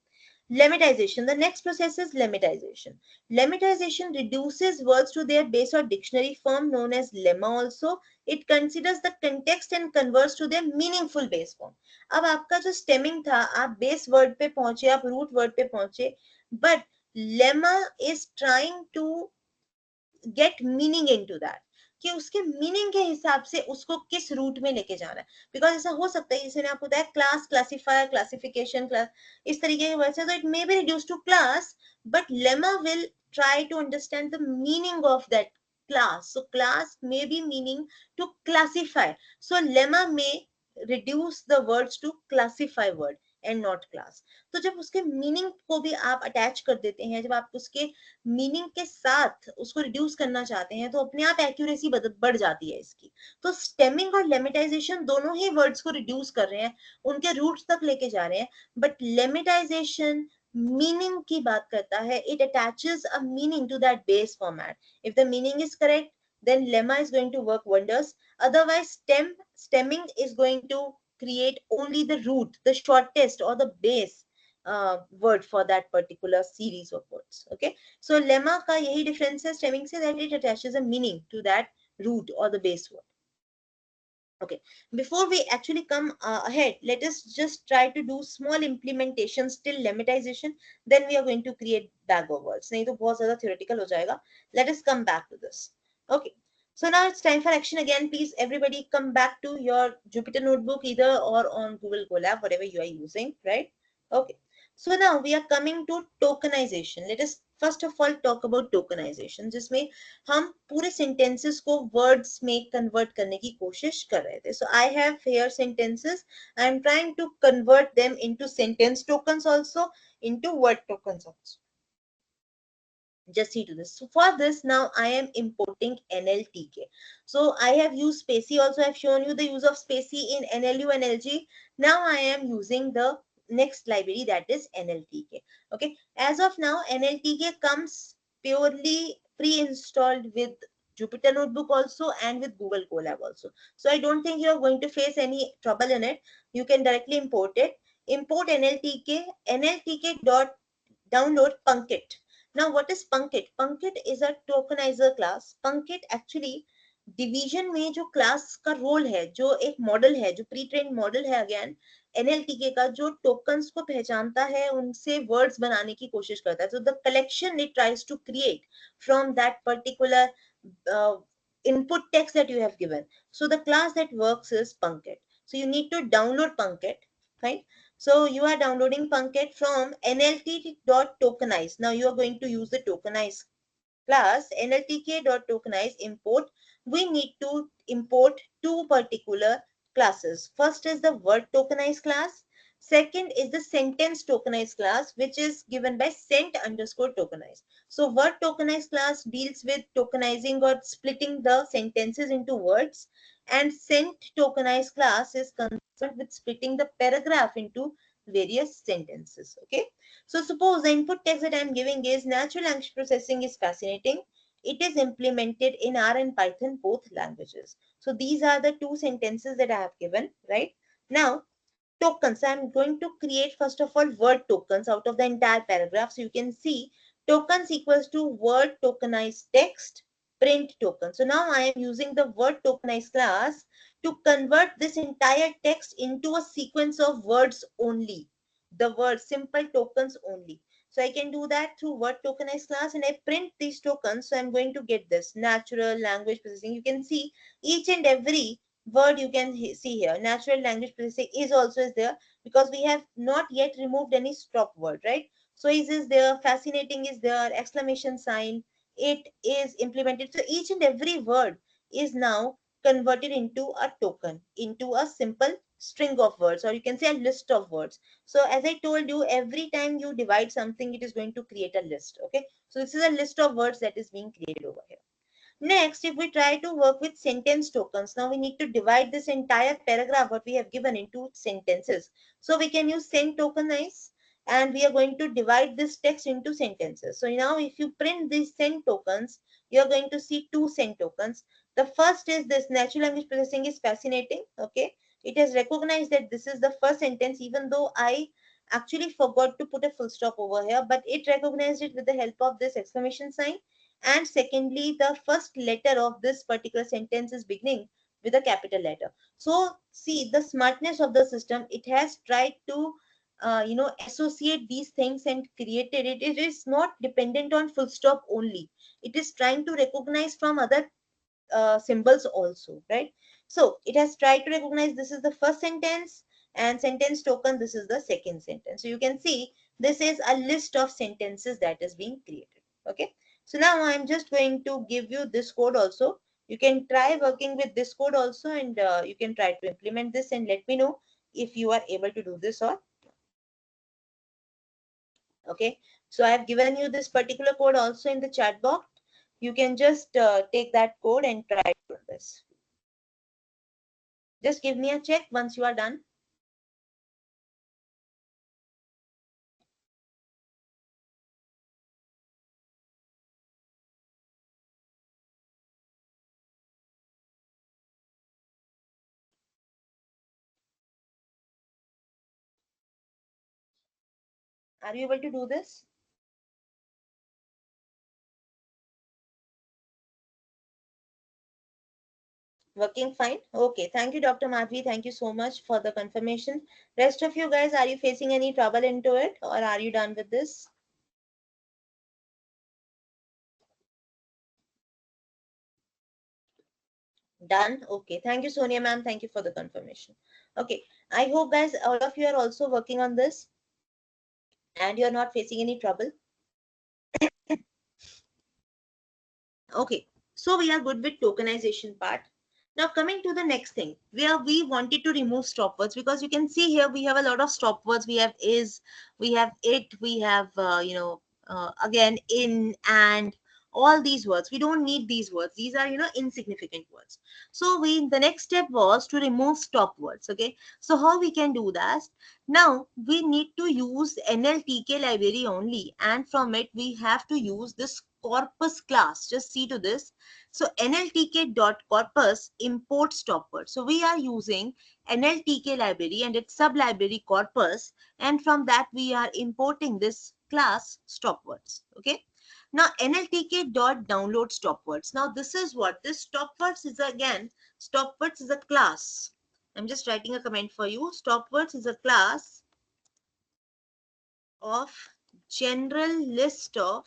Lemmatization. The next process is lemmatization. Lemmatization reduces words to their base or dictionary form, known as lemma also. It considers the context and converts to their meaningful base form. अब आपका जो stemming था, आप base word पे पहुंचे, आप root word पे पहुंचे, but lemma is trying to get meaning into that, कि उसके मीनिंग के हिसाब से उसको किस रूट में लेके जाना है. बिकॉज ऐसा हो सकता है, जैसे आपको बताया क्लास, क्लासिफायर, क्लासिफिकेशन, क्लास, इस तरीके के वर्ड से, तो it may be reduce to class, but lemma will try to understand the meaning of that class. So class may be meaning to classify. So lemma may reduce the words to classify word and not class. तो जब उसके meaning को भी आप attach कर देते हैं, जब आप उसके मीनिंग के साथ उसको रिड्यूस करना चाहते हैं, तो अपने आप एक्यूरेसी बढ़ जाती है इसकी। तो स्टेमिंग और लेमेटाइजेशन दोनों ही वर्ड्स को रिड्यूस कर रहे हैं, उनके रूट्स तक लेके जा रहे हैं, बट लेमेटाइजेशन मीनिंग की बात करता है, it attaches a meaning to that base format. If the meaning is correct, then lemma is going to work wonders. Otherwise, stemming is going to create only the root, the shortest or the base word for that particular series of words. Okay, so lemma का यही difference है stemming से, that it attaches a meaning to that root or the base word. Okay, before we actually come ahead, let us just try to do small implementations till lemmatization. Then we are going to create bag of words. नहीं तो बहुत ज़्यादा theoretical हो जाएगा. Let us come back to this. Okay. So now it's time for action again. Please, everybody come back to your Jupyter notebook either or on Google Colab, whatever you are using, right? Okay. So now we are coming to tokenization. Let us first of all talk about tokenization, जिसमें हम पूरे sentences को words में convert करने की कोशिश कर रहे थे. So I have here sentences. I am trying to convert them into sentence tokens also, into word tokens also. Just see to this. So for this, now I am importing NLTK. So I have used Spacey also. I've shown you the use of Spacey in NLU and LG. Now I am using the next library, that is NLTK. Okay. As of now, NLTK comes purely pre-installed with Jupyter Notebook also and with Google Colab also. So I don't think you are going to face any trouble in it. You can directly import it. Import NLTK. NLTK dot download Punkit. Now, what is Punkit? Punkit is a tokenizer class. Punkit actually division में जो class का role है, जो एक model है, जो pre train model है again NLTK का, जो टोकन्स को पहचानता है, उनसे वर्ड्स बनाने की कोशिश करता है. So the collection it tries to create from that particular input text that you have given. So the class that works is Punkit. So you need to download Punkit, right? So you are downloading Punkit from nlt.tokenize. Now you are going to use the tokenize class nltk.tokenize import. We need to import two particular classes. First is the word tokenize class. Second is the sentence tokenize class, which is given by sent underscore tokenize. So word tokenize class deals with tokenizing or splitting the sentences into words, and sent tokenize class is concerned with splitting the paragraph into various sentences. Okay. So suppose the input text that I am giving is natural language processing is fascinating. It is implemented in R and Python, both languages. So these are the two sentences that I have given, right? Now, tokens. I'm going to create first of all word tokens out of the entire paragraph. So you can see tokens equals to word tokenized text print token. So now I am using the word tokenized class to convert this entire text into a sequence of words only. The word simple tokens only. So I can do that through word tokenized class, and I print these tokens. So I'm going to get this natural language processing. You can see each and every word you can see here. Natural language processing is also is there, because we have not yet removed any stop word, right? So is there, fascinating is there, exclamation sign, it is implemented. So each and every word is now converted into a token, into a simple string of words, or you can say a list of words. So as I told you, every time you divide something, it is going to create a list. Okay. So this is a list of words that is being created over here. Next, if we try to work with sentence tokens, now we need to divide this entire paragraph what we have given into sentences. So we can use sent tokenize, and we are going to divide this text into sentences. So now if you print these sent tokens, you are going to see two sent tokens. The first is this natural language processing is fascinating. Okay. It has recognized that this is the first sentence, even though I actually forgot to put a full stop over here, but it recognized it with the help of this exclamation sign. And secondly, the first letter of this particular sentence is beginning with a capital letter. So see the smartness of the system. It has tried to associate these things and created it. It is not dependent on full stop only. It is trying to recognize from other symbols also, right? So it has tried to recognize this is the first sentence, and sentence token, this is the second sentence. So you can see this is a list of sentences that is being created. Okay. So now I'm just going to give you this code also. You can try working with this code also, and you can try to implement this and let me know if you are able to do this or okay. So I have given you this particular code also in the chat box. You can just take that code and try to do this. Just give me a check once you are done. Are you able to do this? Working fine? Okay. Thank you, Dr. Madhvi. Thank you so much for the confirmation. Rest of you guys, are you facing any trouble into it or are you done with this? Done? Okay. Thank you, Sonia ma'am. Thank you for the confirmation. Okay. I hope guys, all of you are also working on this and you're not facing any trouble. Okay. So we are good with tokenization part. Now coming to the next thing, where we wanted to remove stop words, because you can see here we have a lot of stop words. We have is, we have it, we have again in, and all these words. We don't need these words. These are insignificant words. So the next step was to remove stop words. Okay. So how we can do that? Now we need to use NLTK library only, and from it we have to use this corpus class. Just see to this. So nltk.corpus import stopword. So we are using NLTK library and its sub-library corpus, and from that we are importing this class stopwords. Okay. Now nltk.download stopwords. Now this is what this stopwords is. Again, stopwords is a class. I'm just writing a comment for you. Stopwords is a class of general list of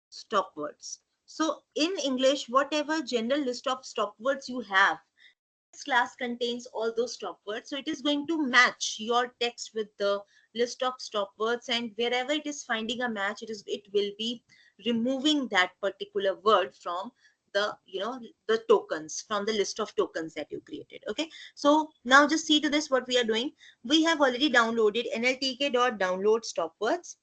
stop words. So in English, whatever general list of stop words you have, this class contains all those stop words. So it is going to match your text with the list of stop words, and wherever it is finding a match, it will be removing that particular word from the the tokens, from the list of tokens that you created. Okay. So now just see to this what we are doing. We have already downloaded nltk.download stop words.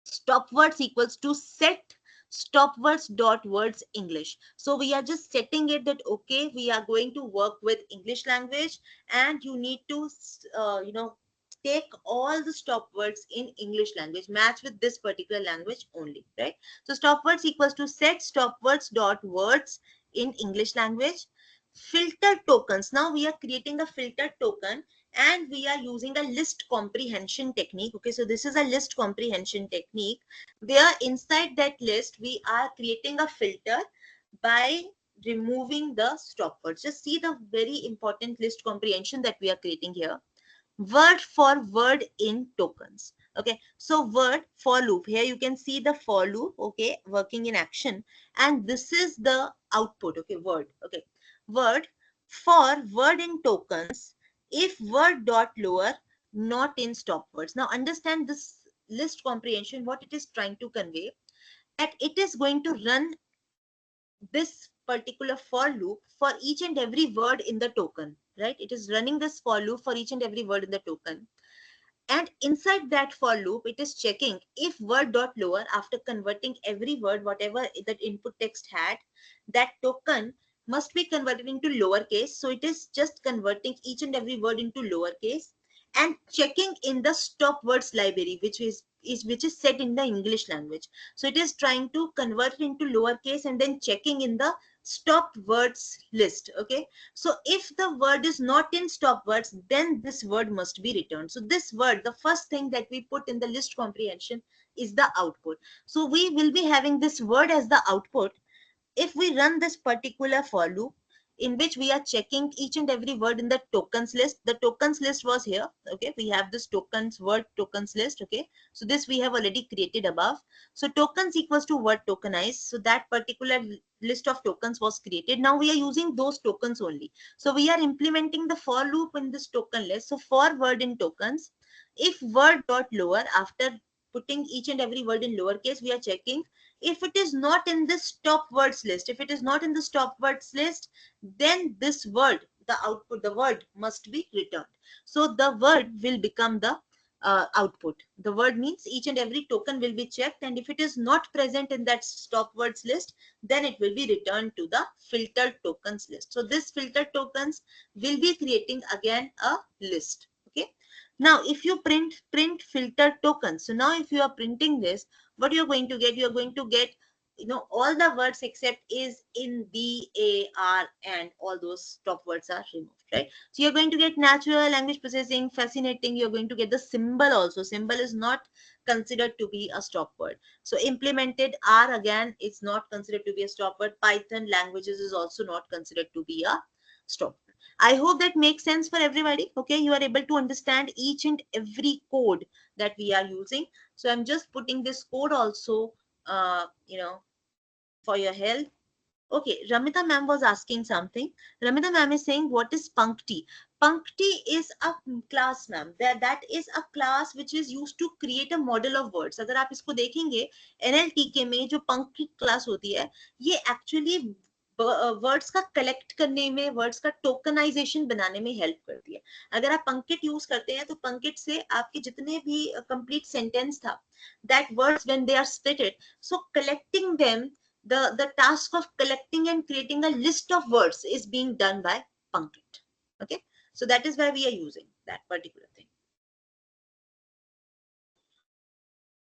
Stop words equals to set stop words dot words English. So we are just setting it that okay, we are going to work with English language, and you need to take all the stop words in English language, match with this particular language only, right? So stop words equals to set stop words dot words in English language. Filter tokens. Now we are creating a filter token, and we are using a list comprehension technique. Okay, so this is a list comprehension technique where inside that list we are creating a filter by removing the stop words. Just see the very important list comprehension that we are creating here. Word for word in tokens. Okay, so word for loop. Here you can see the for loop, okay, working in action, and this is the output. Okay, word. Okay, word for word in tokens. If word dot lower, not in stop words. Now understand this list comprehension, what it is trying to convey, that it is going to run this particular for loop for each and every word in the token, right? It is running this for loop for each and every word in the token. And inside that for loop, it is checking if word dot lower, after converting every word, whatever that input text had, that token must be converted into lowercase. So it is just converting each and every word into lowercase and checking in the stop words library, which is set in the English language. So it is trying to convert it into lowercase and then checking in the stop words list. Okay. So if the word is not in stop words, then this word must be returned. So this word, the first thing that we put in the list comprehension is the output. So we will be having this word as the output. If we run this particular for loop in which we are checking each and every word in the tokens list, the tokens list was here. Okay, we have this tokens word tokens list. Okay, so this we have already created above. So tokens equals to word tokenized. So that particular list of tokens was created. Now we are using those tokens only. So we are implementing the for loop in this token list. So for word in tokens, if word dot lower, after putting each and every word in lowercase, we are checking if it is not in this stop words list. If it is not in the stop words list, then this word, the output, the word must be returned. So the word will become the output. The word means each and every token will be checked, and if it is not present in that stop words list, then it will be returned to the filtered tokens list. So this filtered tokens will be creating again a list. Okay. Now, if you print filtered tokens, so now if you are printing this, what you're going to get, you're going to get, all the words except is, in, the, a, are, and all those stop words are removed, right? So you're going to get natural language processing, fascinating. You're going to get the symbol also. Symbol is not considered to be a stop word. So implemented are, again, it's not considered to be a stop word. Python languages is also not considered to be a stop word. I hope that makes sense for everybody. Okay, you are able to understand each and every code that we are using. So I'm just putting this code also, for your help. Okay, Ramita ma'am was asking something. Ramita ma'am is saying, what is Pankti? Pankti is a class, ma'am. That is a class which is used to create a model of words. अगर आप इसको देखेंगे NLTK में जो Pankti class होती है, ये actually words का कलेक्ट करने में, वर्ड्स का टोकनाइजेशन बनाने में हेल्प करती है. अगर आप पंकिट यूज करते हैं तो पंकिट से आपके जितने भी कंप्लीट सेंटेंस था, that words when they are splitted, so collecting them, the task of collecting and creating a list of words is being done by Pankit. Okay, so that is why we are using that particular thing.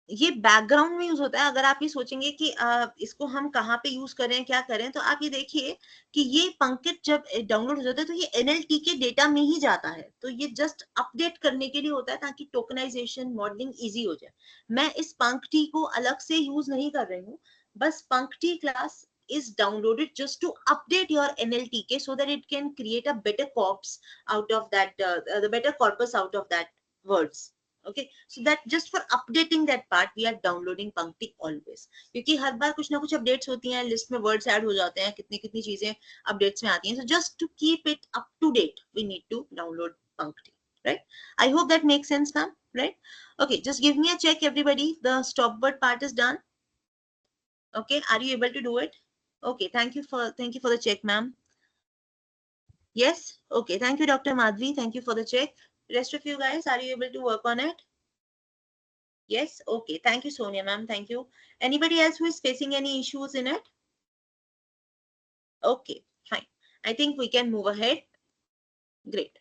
ये background में use होता है. अगर आप ये सोचेंगे कि इसको हम कहाँ पे यूज करें, क्या करें, तो आप ये देखिए कि ये पंकिट जब डाउनलोड हो जाता है तो ये NLT के डेटा में ही जाता है. तो ये जस्ट अपडेट करने के लिए होता है ताकि टोकनाइजेशन मॉडलिंग इजी हो जाए. मैं इस पंक्ति को अलग से यूज नहीं कर रही हूँ, बस पंक्ति class is downloaded just to update your NLTK so that it can create a better corpus out of that, the better corpus out of that words. Okay, so that just for updating that part we are downloading Pankti always, क्योंकि हर बार कुछ ना कुछ updates होती हैं, list में words add हो जाते हैं, कितनी कितनी चीजें अपडेट्स में आती हैं. So just to keep it up to date we need to download Pankti, right? I hope that makes sense, ma'am, right? Okay, just give me a check, everybody. The stop word part is done. Okay, are you able to do it? Okay, thank you for the check, ma'am. Yes, okay, thank you, Dr. Madhvi, thank you for the check. Rest of you guys, are you able to work on it? Yes, okay, thank you, Sonia ma'am, thank you. Anybody else who is facing any issues in it? Okay, fine, I think we can move ahead. Great.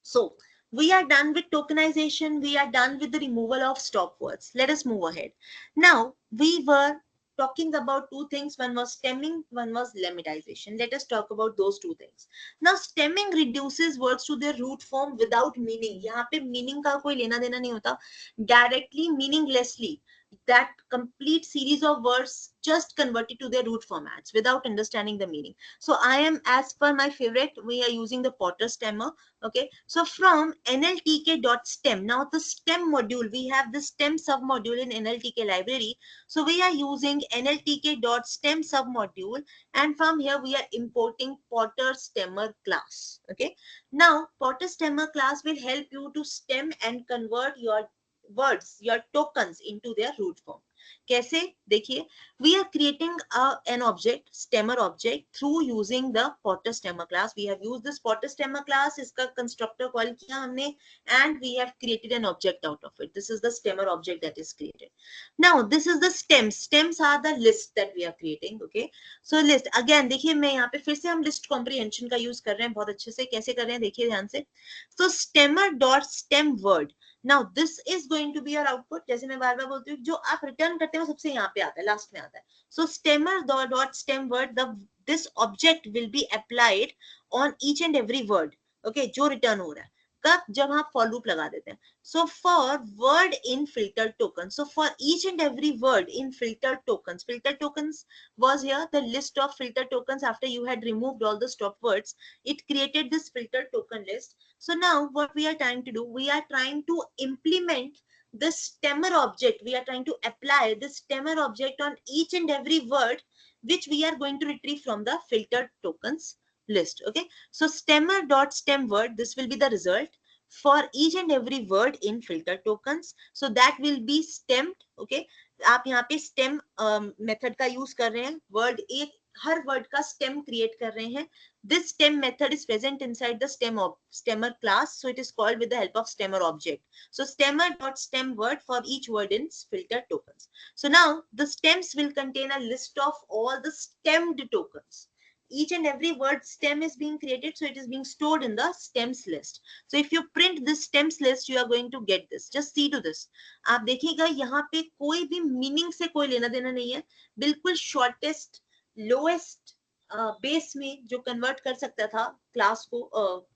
So we are done with tokenization. We are done with the removal of stop words. Let us move ahead. Now we were talking about two things. One was stemming, one was lemmatization. Let us talk about those two things. Now stemming reduces words to their root form without meaning. यहाँ पे meaning का कोई लेना देना नहीं होता. Directly, meaninglessly, that complete series of words just converted to their root formats without understanding the meaning. So I am, as per my favorite, we are using the Potter stemmer. Okay, so from nltk.stem, now the stem module, we have the stem submodule in NLTK library. So we are using nltk.stem submodule, and from here we are importing Potter stemmer class. Okay, now Potter stemmer class will help you to stem and convert your words, your tokens into their root form. कैसे? देखिए, we are creating an object, stemmer object, through using the Potter stemmer class. We have used this Potter stemmer class, इसका constructor call किया हमने, and we have created an object out of it. This is the stemmer object that is created. Now this is the stems. Stems are the list that we are creating. Okay, so list again, देखिए मैं यहाँ पे फिर से हम list comprehension का use कर रहे हैं बहुत अच्छे से. कैसे कर रहे हैं देखिए ध्यान से. So stemmer dot stem word. Now this is going to be your output. जैसे मैं बार बार बोलती हूँ, जो आप रिटर्न करते हैं वो सबसे यहाँ पे आता है, लास्ट में आता है. So stemmer dot stem word, this object will be applied on each and every word. Okay, जो रिटर्न हो रहा है. कब? जब आप for loop लगा देते हैं. So for word in filtered tokens, so for each and every word in filtered tokens was here the list of filtered tokens after you had removed all the stop words. It created this filtered token list. So now what we are trying to do, we are trying to implement the stemmer object. We are trying to apply this stemmer object on each and every word which we are going to retrieve from the filtered tokens list. Okay, so stemmer dot stem word, this will be the result. for each and every word in filter tokens. So that will be stemmed. Okay, आप यहाँ पे stem method का use कर रहे हैं, word एक हर word का stem create कर रहे हैं. This stem method is present inside the stemmer class, so it is called with the help of stemmer object. So stemmer dot stem word for each word in filter tokens. So now the stems will contain a list of all the stemmed tokens. Each and every word stem is being created, so it is being stored in the stems list. So if you print this stems list, you are going to get this. Just see to this. आप देखिएगा यहाँ पे कोई भी meaning से कोई लेना देना नहीं है, बिल्कुल शॉर्टेस्ट लोएस्ट बेस में जो कन्वर्ट कर सकता था क्लास को,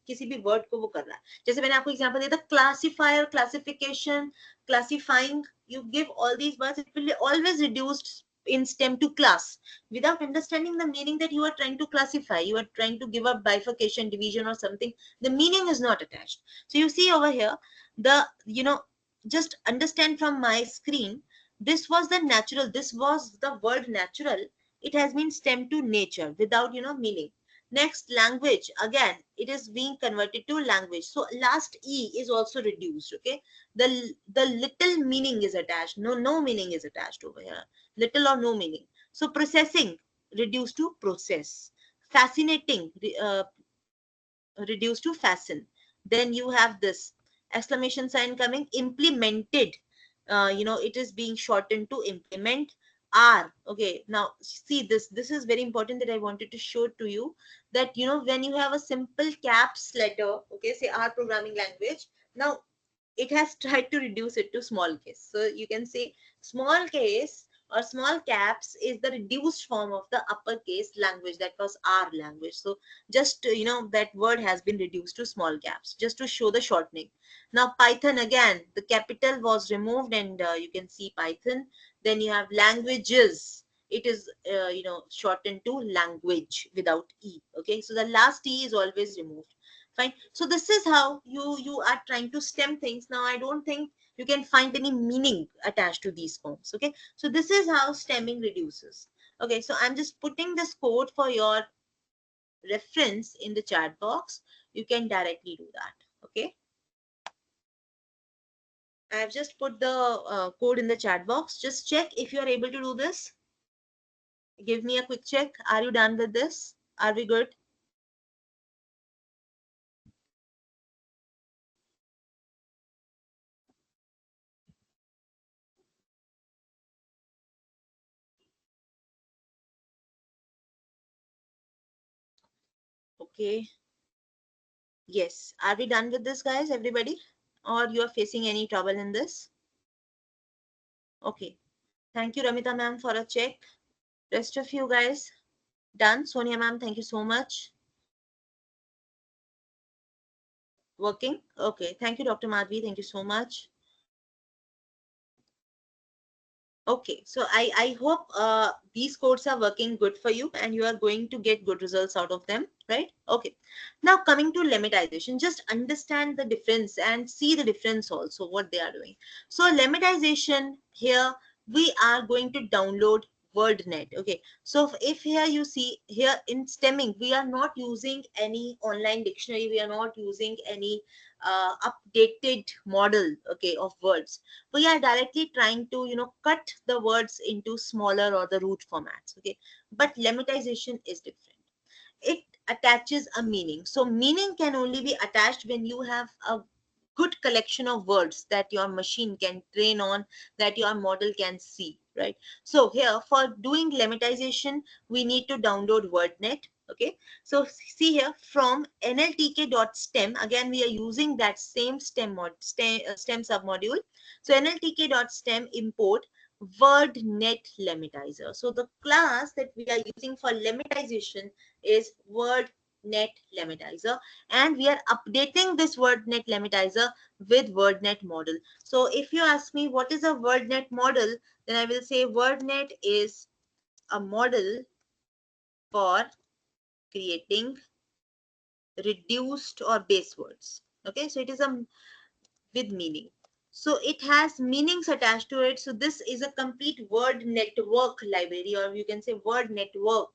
किसी भी वर्ड को वो कर रहा है. जैसे मैंने आपको एग्जांपल दिया था, classifier, classification, classifying, you give all these words, it will always reduced in stem to class without understanding the meaning that you are trying to classify, you are trying to give a bifurcation, division or something. The meaning is not attached. So you see over here, the, just understand from my screen, this was the natural, this was the word natural. It has been stemmed to nature without, meaning. Next, language. Again, it is being converted to language. So last E is also reduced. Okay. The little meaning is attached. No meaning is attached over here. Little or no meaning. So processing, reduced to process. Fascinating, reduced to fasten. Then you have this exclamation sign coming, implemented. It is being shortened to implement. R. Okay, now see this. This is very important that I wanted to show to you, that when you have a simple caps letter, okay, say R programming language. Now it has tried to reduce it to small case. So you can say small case or small caps is the reduced form of the uppercase language, that was R language. So just that word has been reduced to small caps just to show the shortening. Now Python, again the capital was removed, and you can see Python. Then you have languages. It is shortened to language without E. Okay, so the last E is always removed. Fine. So this is how you are trying to stem things. Now I don't think you can find any meaning attached to these forms. Okay, so this is how stemming reduces. Okay, so I'm just putting this code for your reference in the chat box. You can directly do that. Okay, I've just put the code in the chat box. Just check if you are able to do this. Give me a quick check. Are you done with this? Are we good? Okay. Yes. Are we done with this, guys? Everybody? Or you are facing any trouble in this? Okay. Thank you, Ramita ma'am, for a check. Rest of you guys done. Sonia ma'am, thank you so much. Working? Okay. Thank you, Dr. Madhvi. Thank you so much. Okay, so I hope these codes are working good for you and you are going to get good results out of them, right? Okay. Now coming to lemmatization, just understand the difference and see the difference also what they are doing. So lemmatization, here we are going to download WordNet. Okay, so if here you see here in stemming, we are not using any online dictionary, we are not using any updated model, okay, of words. We are directly trying to cut the words into smaller or the root formats. Okay, but lemmatization is different. It attaches a meaning. So meaning can only be attached when you have a good collection of words that your machine can train on, that your model can see, right? So here for doing lemmatization, we need to download WordNet. Okay, so see here from nltk.stem, again we are using that same stem submodule. So nltk.stem import WordNet lemmatizer. So the class that we are using for lemmatization is WordNet lemmatizer, and we are updating this WordNet lemmatizer with WordNet model. So if you ask me what is a WordNet model, then I will say WordNet is a model for creating reduced or base words. Okay, so it is a with meaning. So it has meanings attached to it. So this is a complete word network library, or you can say word network,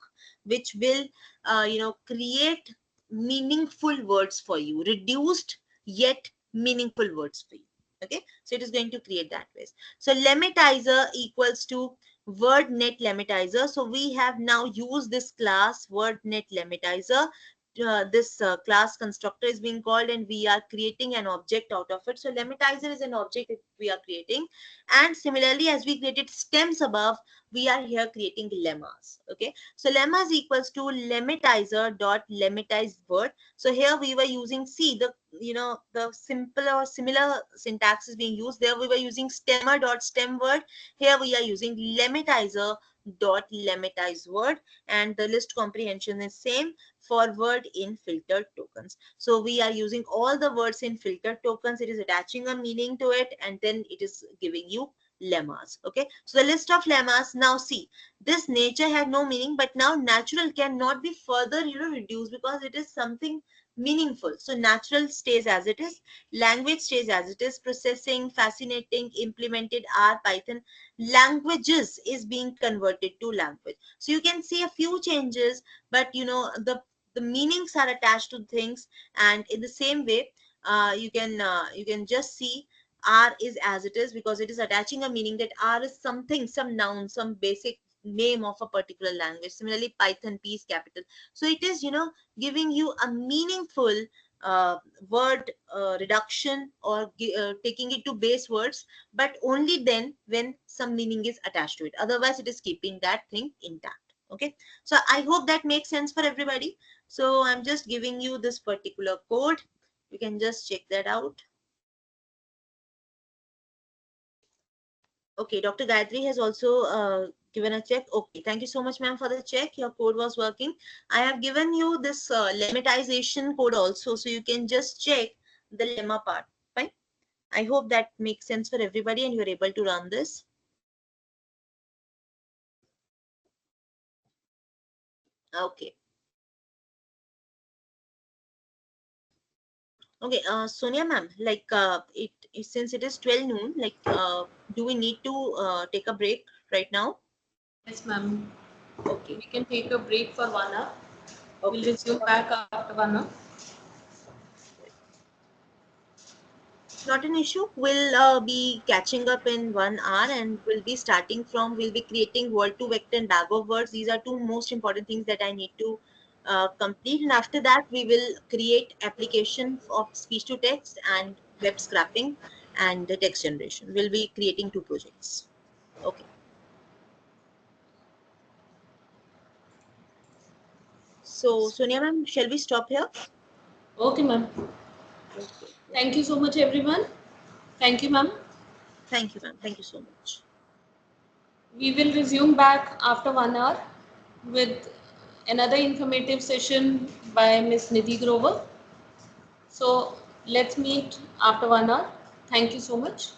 which will create meaningful words for you, reduced yet meaningful words for you. Okay, so it is going to create that way. So lematizer equals to word net lematizer. So we have now used this class word net lematizer. This class constructor is being called, and we are creating an object out of it. So lematizer is an object that we are creating, and similarly as we created stems above, we are here creating lemmas. Okay, so lemmas equals to lematizer dot lematize word. So here we were using, see, the the simple or similar syntax is being used. There we were using stemmer dot stem word. Here we are using lematizer dot lematize word, and the list comprehension is same for word in filtered tokens. So we are using all the words in filtered tokens. It is attaching a meaning to it, and then it is giving you lemmas. Okay, so the list of lemmas. Now see, this nature had no meaning, but now natural cannot be further reduced, because it is something meaningful. So natural stays as it is, language stays as it is, processing, fascinating, implemented, R, Python, languages is being converted to language. So you can see a few changes, but the meanings are attached to things. And in the same way, you can just see R is as it is, because it is attaching a meaning that R is something, some noun, some basic name of a particular language. Similarly, Python, P is capital. So it is giving you a meaningful uh, word reduction, or taking it to base words, but only then when some meaning is attached to it. Otherwise it is keeping that thing intact. Okay, so I hope that makes sense for everybody. So I'm just giving you this particular code. You can just check that out. Okay, Dr. Gayatri has also given a check. Okay, thank you so much, ma'am, for the check. Your code was working. I have given you this lemmatization code also, so you can just check the lemma part. Fine. I hope that makes sense for everybody and you're able to run this. Okay. Okay, Sonia ma'am, like since it is 12 noon, like do we need to take a break right now? Yes, ma'am. Okay. We can take a break for 1 hour. We'll Okay. resume back after 1 hour. Not an issue. We'll be catching up in 1 hour, and we'll be starting from, we'll be creating word to vector and bag of words. These are two most important things that I need to complete. And after that, we will create application of speech to text and web scrapping and the text generation. We'll be creating two projects. Okay. So, Sonia ma'am, shall we stop here? Okay, ma'am. Okay. Thank you so much, everyone. Thank you, ma'am. Thank you, ma'am. Thank you so much. We will resume back after 1 hour with another informative session by Miss Nidhi Grover. So let's meet after 1 hour. Thank you so much.